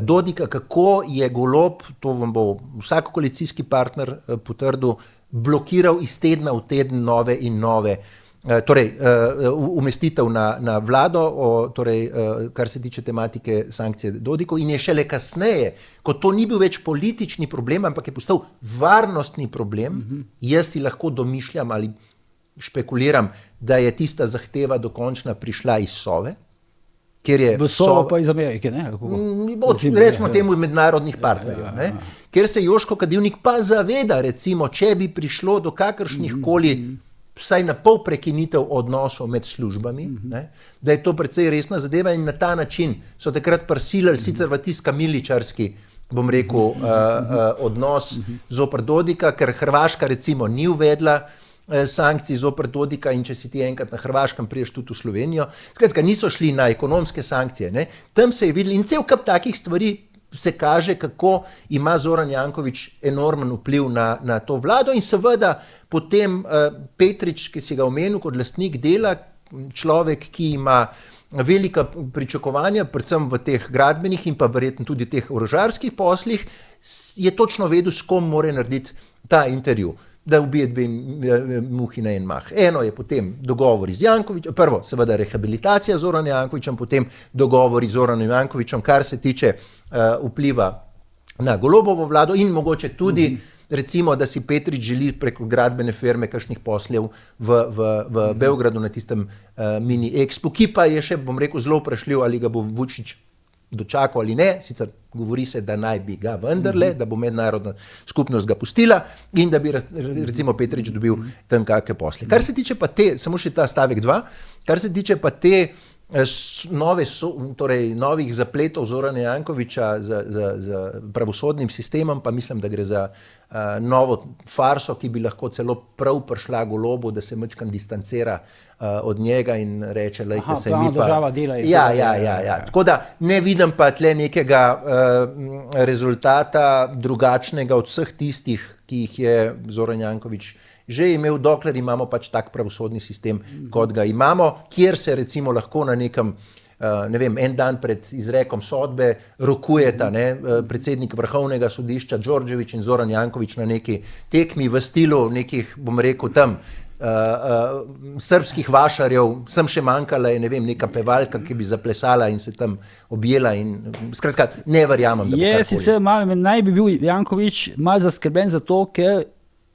S2: Dodika, kako je Golob, to vam bo vsak koalicijski partner potrdil, blokiral iz tedna v teden nove in nove umestitev na vlado, kar se tiče tematike sankcije Dodikov, in je šele kasneje, ko to ni bil več politični problem, ampak je postal varnostni problem, jaz si lahko domišljam ali špekuliram, da je tista zahteva dokončna prišla iz Sove, kjer je
S1: Sova pa iz Amerike, ne?
S2: Recimo temu mednarodnih partnerjev, ne? Kjer se Joško Kadivnik pa zaveda, recimo, če bi prišlo do kakršnih koli vsaj na pol prekinitev odnosov med službami, ne, da je to precej resna zadeva in na ta način so takrat prisilili sicer v tisti kamiličarski, bom rekel, odnos zoper Dodika, ker Hrvaška recimo ni uvedla sankcij zoper Dodika in če si ti enkrat na Hrvaškem priješ tudi v Slovenijo, skratka niso šli na ekonomske sankcije, ne, tam se je videli in cel kup takih stvari se kaže, kako ima Zoran Janković enormen vpliv na to vlado in seveda potem Petrič, ki si ga omenil kot lastnik Dela, človek, ki ima velika pričakovanja, predvsem v teh gradbenih in pa verjetno tudi teh orožarskih poslih, je točno vedel, s kom mora narediti ta intervju, da ubije 2 muhi na en mah. Eno je potem dogovori z Jankovićem, prvo seveda rehabilitacija Zorana Jankovićem, potem dogovori z Zoranom Jankovićem, kar se tiče vpliva na Golobovo vlado in mogoče tudi recimo, da si Petrič želi preko gradbene firme kakšnih poslov v Beogradu na tistem mini Expo, ki pa je še, bom rekel, zelo vprašljiv, ali ga bo Vučić dočakal ali ne, sicer govori se, da naj bi ga vendarle, da bo mednarodna skupnost ga pustila in da bi recimo Petrič dobil tam kakšne posle. Kar se tiče pa te, samo še ta stavek 2, kar se tiče pa te novih zapletov Zorana Jankovića z pravosodnim sistemom, pa mislim, da gre za novo farso, ki bi lahko celo prav prišla Golobu, da se majčkeno distancira od njega in reče, lejte se mi pa...
S1: država dela.
S2: Ja. Tako da ne vidim pa tle nekega rezultata drugačnega od vseh tistih, ki jih je Zoran Janković že imel, dokler imamo pač tak pravosodni sistem, kot ga imamo, kjer se recimo lahko na nekem, ne vem, en dan pred izrekom sodbe rokujeta predsednik Vrhovnega sodišča Đorđević in Zoran Janković na neki tekmi v stilu nekih, bom rekel, tam srbskih vašarjev, sem še manjkala je, ne vem, neka pevalka, ki bi zaplesala in se tam objela in skratka, ne verjamem, da bo karkoli.
S1: Sicer malo, naj bi bil Janković malo zaskrbljen za to, ker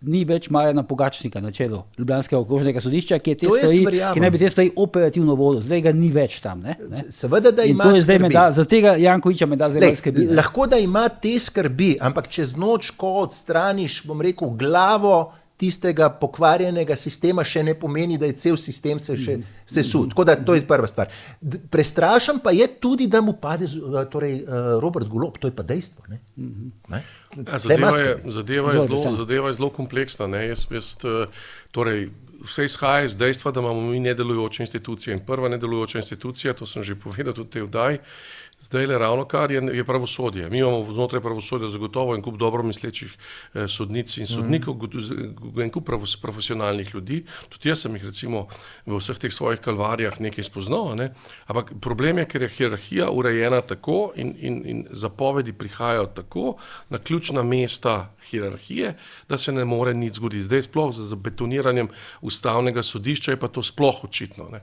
S1: ni več Marjana Pogačnika na čelu Ljubljanskega okrožnega sodišča, ki naj bi te stvari operativno vodil. Zdaj ga ni več tam. Ne?
S2: Seveda, da ima skrbi.
S1: Za tega Jankovića me da zdaj skrbi.
S2: Lahko, da ima te skrbi, ampak čez noč, ko odstraniš, bom rekel, glavo tistega pokvarjenega sistema, še ne pomeni, da je cel sistem se še sesut. Tako da to je prva stvar. Prestrašen pa je tudi, da mu pade Robert Golob, to je pa dejstvo. Ne?
S3: Zadeva je zelo kompleksna. Ne? Torej, vse izhaja iz dejstva, da imamo mi nedelujoče institucije in prva nedelujoča institucija, to sem že povedal tudi tej vdaji, Zdaj le ravno kar je pravosodje. Mi imamo znotraj pravosodja zagotovo en kup dobro mislečih sodnic in sodnikov, en kup profesionalnih ljudi. Tudi jaz sem jih recimo v vseh teh svojih kalvarijah nekaj spoznal, ne? Ampak problem je, ker je hierarhija urejena tako in zapovedi prihajajo tako na ključna mesta hierarhije, da se ne more nič zgoditi. Zdaj sploh z betoniranjem ustavnega sodišča je pa to sploh očitno, ne?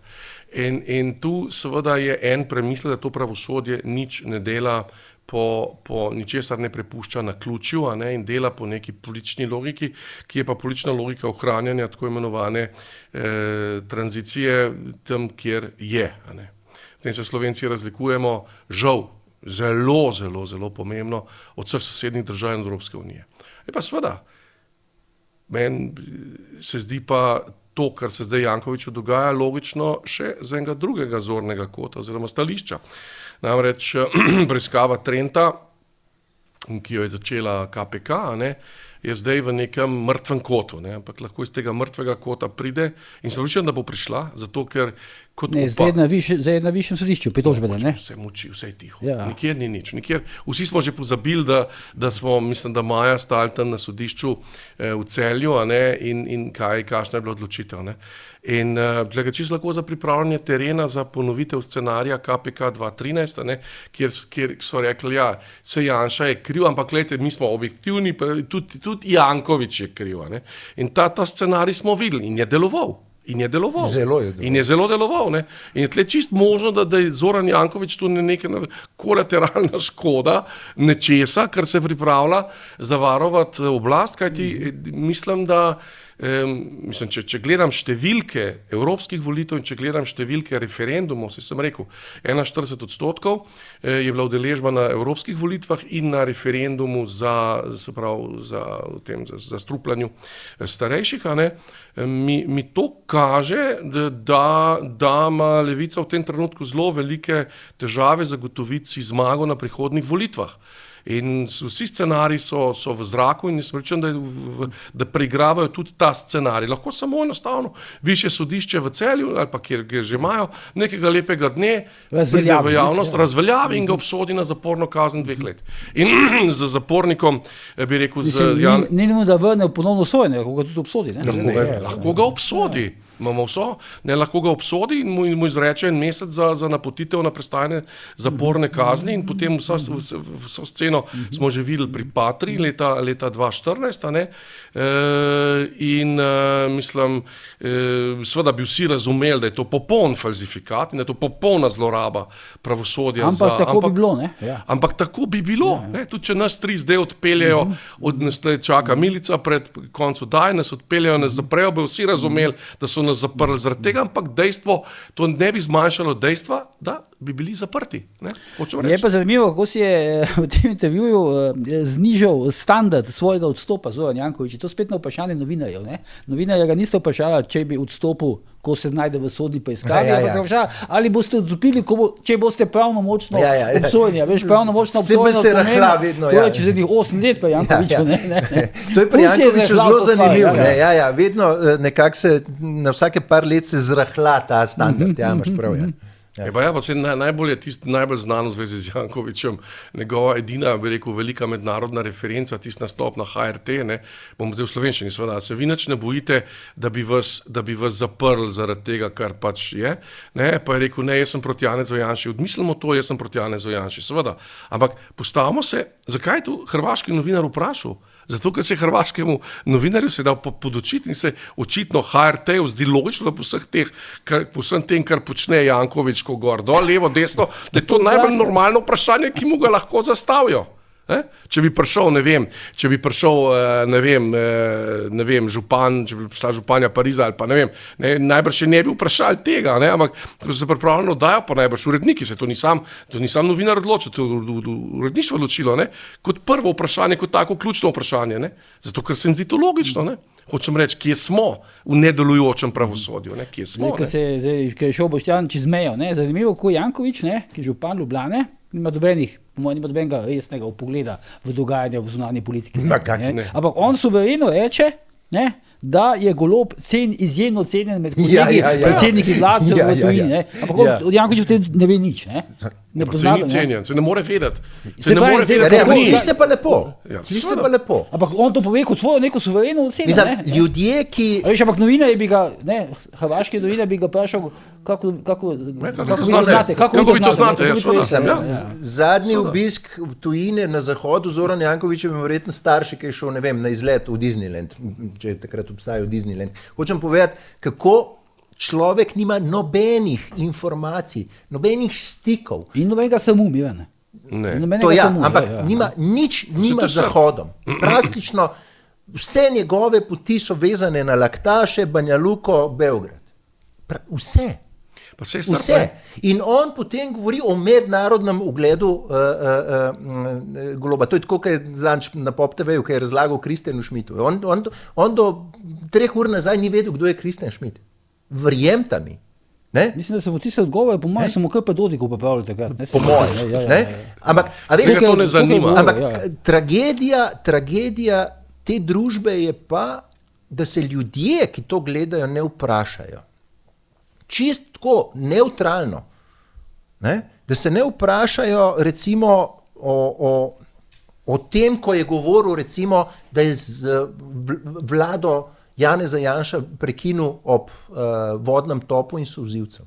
S3: In tu seveda je en premislek, da to pravosodje nič ne dela po ničesar ne prepušča na ključju, a ne, in dela po neki politični logiki, ki je pa politična logika ohranjanja tako imenovane tranzicije tam, kjer je, a ne. V tem se Slovenci razlikujemo, žal, zelo pomembno od vseh sosednjih držav in Evropske unije. Je pa seveda, meni se zdi pa to, kar se zdaj Jankoviću dogaja, logično še z enega drugega zornega kota oziroma stališča. Namreč preiskava Trenta, ki jo je začela KPK, ne, je zdaj v nekem mrtvem kotu, ne, ampak lahko iz tega mrtvega kota pride in sem odločen, da bo prišla, zato ker kot
S1: zdaj je na višjem sodišču, pritožbene, ne?
S3: Vse moči, vse je tiho.
S1: Ja.
S3: Nikjer ni nič. Vsi smo že pozabili, da smo, mislim, da maja stali tam na sodišču v Celju, a ne, in kakšna je bila odločitev, ne. In glede čisto lahko za pripravljanje terena za ponovitev scenarija KPK 2013, ne, kjer so rekli, ja, se Janša je kriv, ampak gledajte, mi smo objektivni, tudi Janković je kriv, ne. In ta scenarij smo videli in je deloval. In je zelo deloval. Ne? In je tle čist možno, da je Zoran Janković tu neka kolateralna škoda nečesa, kar se pripravlja zavarovati oblast, kajti mislim, da če gledam številke evropskih volitev in če gledam številke referendumov, sem rekel, 41% je bila udeležba na evropskih volitvah in na referendumu za strupljanju starejših, a ne. Mi to kaže, da ima Levica v tem trenutku zelo velike težave zagotoviti si zmago na prihodnjih volitvah. In vsi scenariji so v zraku in jaz pričam, da preigravajo tudi ta scenarij. Lahko samo enostavno višje sodišče v Celju ali pa kjer že imajo nekega lepega dne, pride v javnost, razveljavi in ga obsodi na zaporno kazen 2 let. In z zapornikom, bi rekel,
S1: ni mu da vrne v ponovno sojenje, lahko ga tudi obsodi, ne?
S3: Lahko ga obsodi. Imamo vso, ne, lahko ga obsodi in mu izreče 1 mesec za napotitev na prestajanje zaporne kazni in potem vso sceno smo že videli pri Patrii leta 2014, a ne, in mislim, seveda bi vsi razumeli, da je to popoln falsifikat in da je to popolna zloraba pravosodja.
S1: Ampak tako bi bilo, ne?
S3: Ja. Ampak tako bi bilo, ne, tudi če nas 3 zdaj odpeljajo, od nas čaka milica pred koncu daj, nas odpeljajo, nas zaprejo, bi vsi razumeli, da so nas zaprli zaradi tega, ampak dejstvo, to ne bi zmanjšalo dejstva, da bi bili zaprti. Ne?
S1: Je pa zanimivo, kako si je v tem intervjuju znižal standard svojega odstopa Zoran Janković. To spet na vprašanje novinarjev. Ne? Novinarja ga niste vprašali, če bi odstopil, ko se znajde v sodni preiskavi, ali boste odstopili, če boste pravnomočno obsojeni. Veš, pravnomočno obsojeno
S2: pomeni,
S1: čez 8 let pa Jankoviću.
S2: To je pri Jankoviću zelo zanimivo. Vedno nekako se na vsake par let se zrahla ta standard. Imaš prav,
S3: najbolj je tisti najbolj znan v zvezi z Jankovićem, njegova edina, bi rekel, velika mednarodna referenca, tisti nastop na HRT, ne, bom zdaj v slovenščini, seveda, se vi nič ne bojite, da bi vas zaprli zaradi tega, kar pač je, ne, pa je rekel, ne, jaz sem proti Janezu Janši, odmislimo to, jaz sem proti Janezu Janši, seveda, ampak postavimo se, zakaj je tu hrvaški novinar vprašal? Zato, ker se hrvaškemu novinarju se da podočiti in se očitno HRT-ju zdi logično, da po vsem tem, kar počne Janković, ko gor, dol, levo, desno, da je to najbolj normalno vprašanje, ki mu ga lahko zastavijo. Če bi prišel, župan, če bi prišla županja Pariza ali pa ne vem, najbrž še ne bi vprašali tega, ne, ampak ko se pripravljeno dajo, pa najbrž uredniki, to ni sam novinar odločil, to je uredništvo odločilo, ne, kot prvo vprašanje, kot tako ključno vprašanje, ne, zato ker se mi zdi to logično, ne. Hočem reči, kje smo v nedelujočem pravosodju, ne, kje smo.
S1: Zdaj, ko je šel Boštjan čez mejo, ne, zanimivo, ko Janković, ne, ki je župan Ljubljane, nima nobenega resnega vpogleda v dogajanje v zunanji politiki.
S2: Ne.
S1: Ampak on suvereno reče, ne, da je Golob izjemno cenjen med kolegi, predsedniki vlad v tujini. Ne. Ampak od Jankovića v tem ne ve nič. Ne. Ne
S3: se ni cenjen, se ne more vedeti.
S2: Sliši se pa lepo.
S1: Ampak on to pove kot svojo neko suvereno oceno.
S2: Mislim, ljudje, ki...
S1: Veš, ampak novinarji bi ga, hrvaški novinarji bi ga vprašal, kako vi to znate.
S2: Zadnji obisk v tujine na zahodu Zoran Janković je bil verjetno starši, ki je šel, ne vem, na izlet v Disneyland, če je takrat obstajal Disneyland. Hočem povedati, kako človek nima nobenih informacij, nobenih stikov.
S1: In nobenega samu, Miran.
S2: To ampak nima nič z Zahodom. Praktično vse njegove poti so vezane na Laktaše, Banja Luko, Beograd. Vse. In on potem govori o mednarodnem ugledu Goloba. To je tako, kot je zadnjič na Pop TV-ju, ki je razlagal Kristjanu Schmidtu. On do 3 ur nazaj ni vedel, kdo je Kristjan Schmidt. Verjemta mi. Ne?
S1: Mislim, da se bo tiste odgovore, po mojem, samo kar pa Dodiku popravili takrat.
S2: Po mojem. Ampak,
S3: to ne zanima.
S2: Ampak tragedija te družbe je pa, da se ljudje, ki to gledajo, ne vprašajo. Čist tako, neutralno. Ne? Da se ne vprašajo recimo o tem, ko je govoril recimo, da je z vlado Janeza Janša prekinil ob vodnem topu in solzivcem.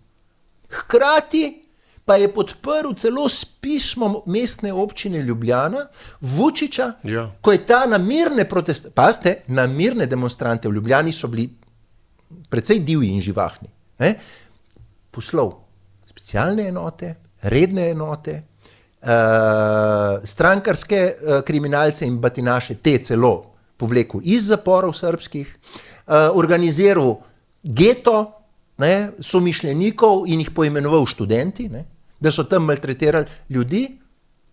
S2: Hkrati pa je podprl celo s pismom mestne občine Ljubljana Vučića, ko je ta na mirne demonstrante v Ljubljani so bili precej divji in živahni. Poslov specialne enote, redne enote, strankarske kriminalce in batinaše, te celo povlekel iz zaporov srbskih, organiziral geto somišljenikov in jih poimenoval študenti, da so tam maltretirali ljudi.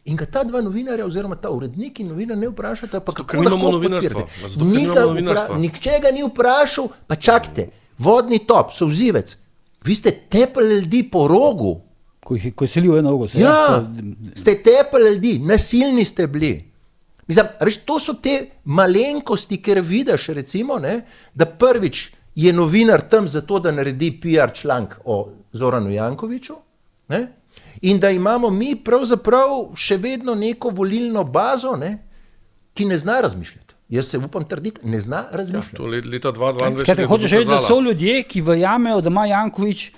S2: In ga ta dva novinarja oziroma ta urednik in novinar ne vprašata, pa kako lahko podpirate. Nihče ga ni vprašal, pa čakajte, vodni top, solzivec, vi ste tepali ljudi po rogu.
S1: Ko je selil eno rogo.
S2: Ste tepali ljudi, nasilni ste bili. Mislim, veš, to so te malenkosti, ker vidiš recimo, da prvič je novinar tam zato, da naredi PR članek o Zoranu Jankoviću, in da imamo mi pravzaprav še vedno neko volilno bazo, ki ne zna razmišljati. Jaz se upam trditi, ne zna razmišljati.
S3: To leta 2022 je
S1: hočeš reči, da so ljudje, ki verjamejo, da ima Janković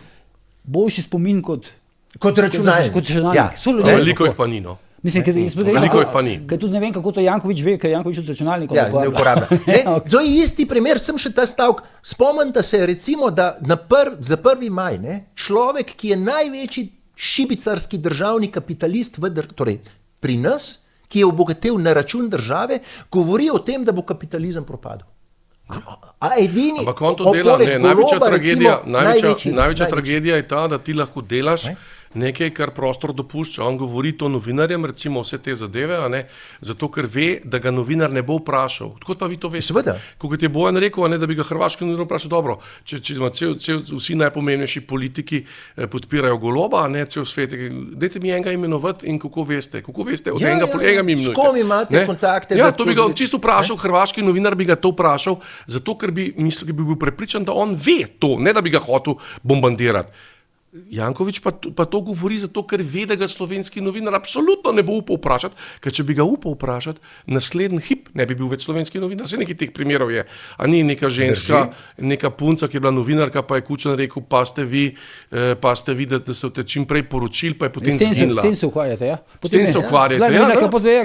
S1: boljši spomin kot računalnik.
S3: Veliko jih pa ni, no.
S1: Mislim,
S3: veliko jih pa ni.
S1: Ker tudi ne vem, kako to Janković ve, ker Janković od računalnika
S2: ne uporablja. To je isti primer, sem še ta stavek. Spomnite se recimo, da za 1. maj človek, ki je največji šibicarski državni kapitalist torej pri nas, ki je obogatel na račun države, govori o tem, da bo kapitalizem propadel.
S3: Ampak on to dela, največja tragedija je ta, da ti lahko delaš nekaj, kar prostor dopušča. On govori to novinarjem, recimo vse te zadeve, zato ker ve, da ga novinar ne bo vprašal. Tako pa vi to veste.
S2: Seveda.
S3: Kot je Bojan rekel, da bi ga hrvaški novinar vprašal, dobro, če vsi najpomembnejši politiki podpirajo Goloba, cel svet, dajte mi enega imenovati in kako veste od enega mi imenujete.
S2: S kom imate kontakte?
S3: Ja, to bi ga čisto vprašal, hrvaški novinar bi ga to vprašal, zato ker bi bil prepričan, da on ve to, ne da bi ga hotel bombardirati. Janković pa to govori zato, ker ve, da ga slovenski novinar absolutno ne bo upal vprašati, ker če bi ga upal vprašati, naslednji hip ne bi bil več slovenski novinar. Vse nekaj teh primerov je. A ni neka ženska, neka punca, ki je bila novinarka, pa je Kučan rekel, pa ste vi, da se te čim prej poročili, pa je potem zginila.
S1: S tem se ukvarjate, ja?
S3: S tem se ukvarjate, ja.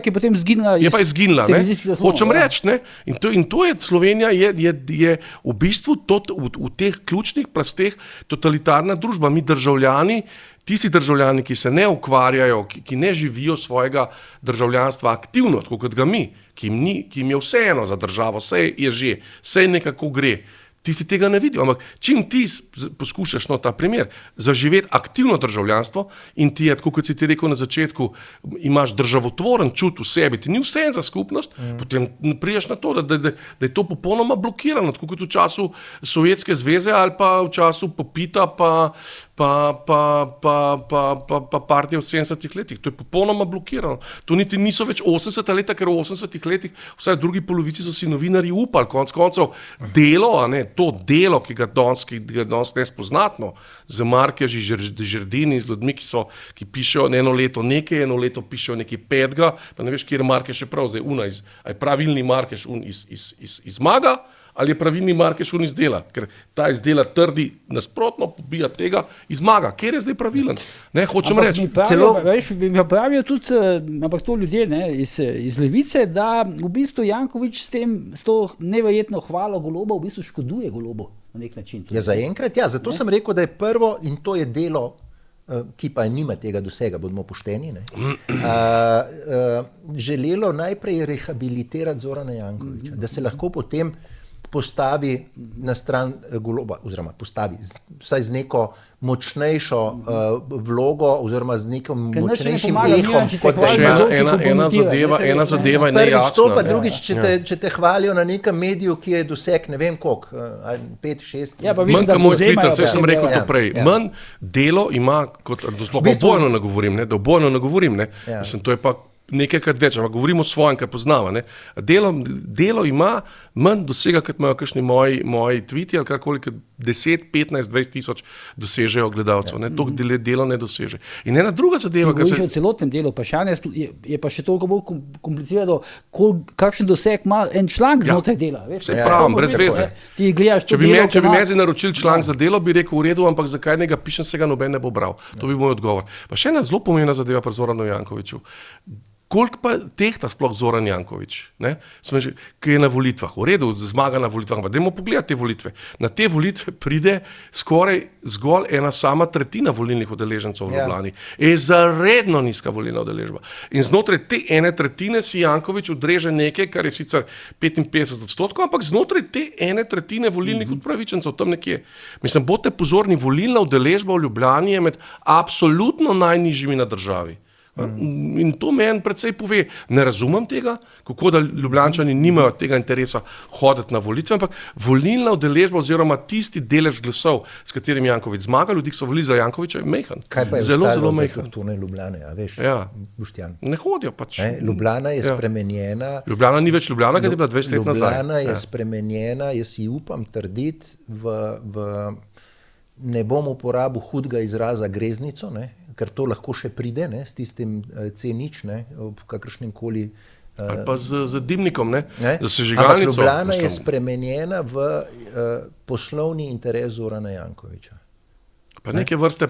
S1: Ki je potem zginila.
S3: Je pa izginila, ne? Hočem reči, ne? In to je Slovenija, je v bistvu v teh ključnih plasteh totalitarna družba. Mi državljani, tisti državljani, ki se ne ukvarjajo, ki ne živijo svojega državljanstva aktivno, tako kot ga mi, ki jim je vseeno za državo, sej nekako gre. Tisti tega ne vidijo, ampak čim ti poskušaš ta primer, zaživeti aktivno državljanstvo in ti je, tako kot si ti rekel na začetku, imaš državotvoren čut v sebi, ti ni vse za skupnost, potem priješ na to, da je to popolnoma blokirano, tako kot v času Sovjetske zveze ali pa v času Popita pa partije v 70-ih letih. To je popolnoma blokirano. To niti niso več 80 leta, ker v 80-ih letih vsaj v drugi polovici so si novinarji upali, konec koncev delo, a ne, to delo, ki ga danes nespoznatno, z Markeži, Žerdini, z ljudmi, ki pišejo eno leto nekaj, eno leto pišejo nekaj petega, pa ne veš, kje je Markeš je prav, zdaj je pravilni Markeš iz Maga, ali je pravilni Markeš iz Dela, ker ta iz Dela trdi nasprotno, pobija tega iz Maga. Kjer je zdaj pravilen? Ne, hočem reči.
S1: Mi pravijo tudi, ampak to ljudje iz Levice, da v bistvu Janković s to neverjetno hvalo Goloba v bistvu škoduje Golobu na nek način.
S2: Ja, zaenkrat, ja, zato sem rekel, da je prvo in to je delo, ki pa nima tega dosega, bodimo pošteni, želelo najprej rehabilitirati Zorana Jankovića, da se lahko potem postavi na stran Goloba, oziroma postavi vsaj z neko močnejšo vlogo, oziroma z nekim močnejšim ehom.
S3: Ena zadeva je nejasna.
S2: Prvič to, pa drugič, če te hvalijo na nekem mediju, ki je doseg, ne vem koliko, 5, 6.
S3: Manj ka moj Twitter, vse sem rekel to prej. Manj delo ima, kot obojno ne govorim, da obojno ne govorim, mislim, to je pa nekajkrat več, ampak govorimo o svojem, kar poznava. Delo ima manj dosega, kot imajo kakšni moji tweeti ali karkoli, 10, 15, 20 tisoč dosežejo gledalcev. To delo ne doseže. In ena druga zadeva,
S1: ki se... v celotnem delu vprašanja je pa še toliko bolj komplicirano, kakšen doseg ima en članek znotraj dela.
S3: Vse pravim, brez veze. Če bi meni naročil članek za delo, bi rekel v redu, ampak zakaj ne ga pišem, se ga noben ne bo bral. To bi moj odgovor. Pa še ena zelo pomembna zadeva pri Zoranu Jankoviću. Koliko pa tehta sploh Zoran Janković, ki je na volitvah, v redu, zmaga na volitvah, pa dajmo pogledati te volitve. Na te volitve pride zgolj ena sama tretjina volilnih udeležencev v Ljubljani. Je zaredno nizka volilna udeležba. In znotraj te ene tretjine si Janković odreže nekaj, kar je sicer 55%, ampak znotraj te ene tretjine volilnih upravičencev tam nekje. Mislim, bodite pozorni, volilna udeležba v Ljubljani je med absolutno najnižjimi na državi. In to meni precej pove, ne razumem tega, kako da Ljubljančani nimajo tega interesa hoditi na volitve, ampak volilna udeležba oziroma tisti delež glasov, s katerim Janković zmaga, ljudi, ki so volili za Jankovića, je mejhan.
S2: Kaj pa je zelo mejhan. Ljubljane, a veš, Boštjan.
S3: Ne hodijo pač.
S2: Ljubljana je spremenjena.
S3: Ljubljana ni več Ljubljana, ker je bila 20 let nazaj.
S2: Ljubljana je spremenjena, jaz si upam trditi ne bom uporabil hudega izraza greznico, ker to lahko še pride, s tistim C0, ob kakršnem koli...
S3: Ali pa z dimnikom, za sežigalnico.
S2: Ampak Ljubljana je spremenjena v poslovni interes Zorana Jankovića.
S3: Pa neke vrste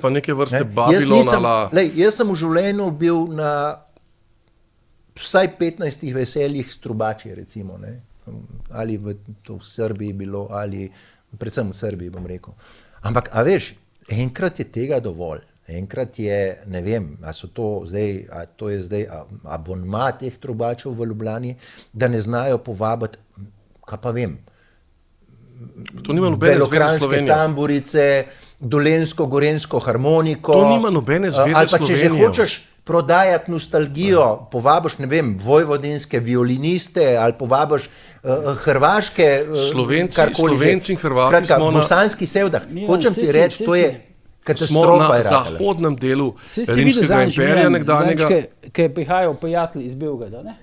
S3: Babilona.
S2: Jaz sem v življenju bil na vsaj 15 veseljih s Trubači, recimo, ali v Srbiji bilo, ali predvsem v Srbiji, bom rekel. Ampak, a veš, enkrat je tega dovolj. Enkrat je, ne vem, a to je zdaj abonma teh Trubačev v Ljubljani, da ne znajo povabiti, kaj pa vem, belokranjske tamburice, dolensko-gorensko harmoniko.
S3: To nima nobene zveze s Slovenijo.
S2: Ali pa če že hočeš prodajati nostalgijo, povabiš, ne vem, vojvodinske violiniste, ali povabiš hrvaške,
S3: Slovenci in Hrvati smo na...
S2: bosanski sevdah. Hočem ti reči, to je katastrofa.
S3: Smo na zahodnem delu rimskega imperija nekdanjega.
S1: Ker prihajajo prijatelji iz Beograda,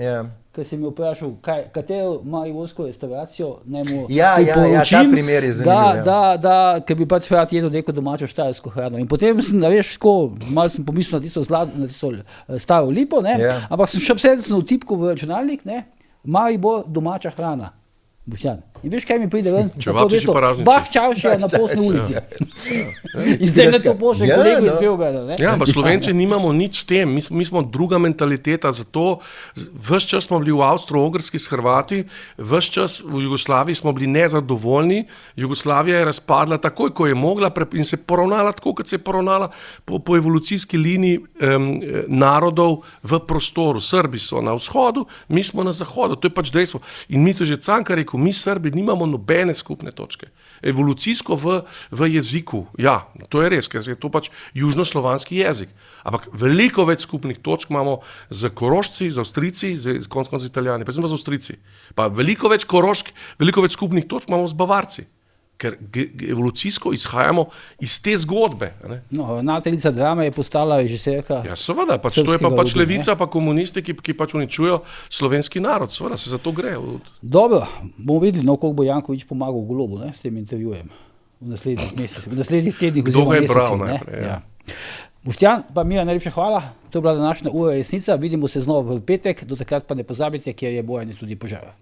S1: ker si mi vprašal, katero mariborsko restauracijo naj mu priporočim,
S2: ta primer je zanimiv.
S1: Ker bi pač rad jedel neko domačo štajersko hrano. In potem sem, malo sem pomislil na tisto staro lipo, ampak sem še vse v tipku v računalnik, Maribor domača hrana. Boštjan. In veš, kaj mi pride ven?
S3: Čevapčiči pa ražnici.
S1: Bah čavšija na Posni ulici. In zdaj to bo še kolegu iz
S2: no.
S1: Beograda. Ne?
S3: Ja, pa Slovenci nimamo nič s tem, mi smo druga mentaliteta, zato ves čas smo bili v Avstro-Ogrski s Hrvati, ves čas v Jugoslaviji smo bili nezadovoljni, Jugoslavija je razpadla takoj, ko je mogla in se poravnala tako, kot se je poravnala po evolucijski liniji narodov v prostoru. Srbi so na vzhodu, mi smo na zahodu, to je pač dejstvo. In mi to že Cankar rekel, mi Srbi nimamo nobene skupne točke. Evolucijsko v jeziku, ja, to je res, ker je to pač južnoslovanski jezik. Ampak veliko več skupnih točk imamo z Korošci, z Avstrijci, z konec Italijani, predvsem pa z Avstrijci. Pa veliko več skupnih točk imamo z Bavarci, ker evolucijsko izhajamo iz te zgodbe. Ne?
S1: No, ravnateljica drame je postala režiserka.
S3: Ja, seveda, pač to je pa pač levica, pa komunisti, ki pač uničujejo slovenski narod, seveda se za to gre.
S1: Dobro, bomo videli, koliko bo Janković pomagal Golobu, ne, s tem intervjujem v naslednjih mesecih, v naslednjih tednih oziroma mesecih. Kdo ga je bral najprej, ja. Boštjan, pa Miran, najlepša hvala, to je bila današnja Ura resnica, vidimo se znova v petek, do takrat pa ne pozabite, kjer je bojanje tudi požara.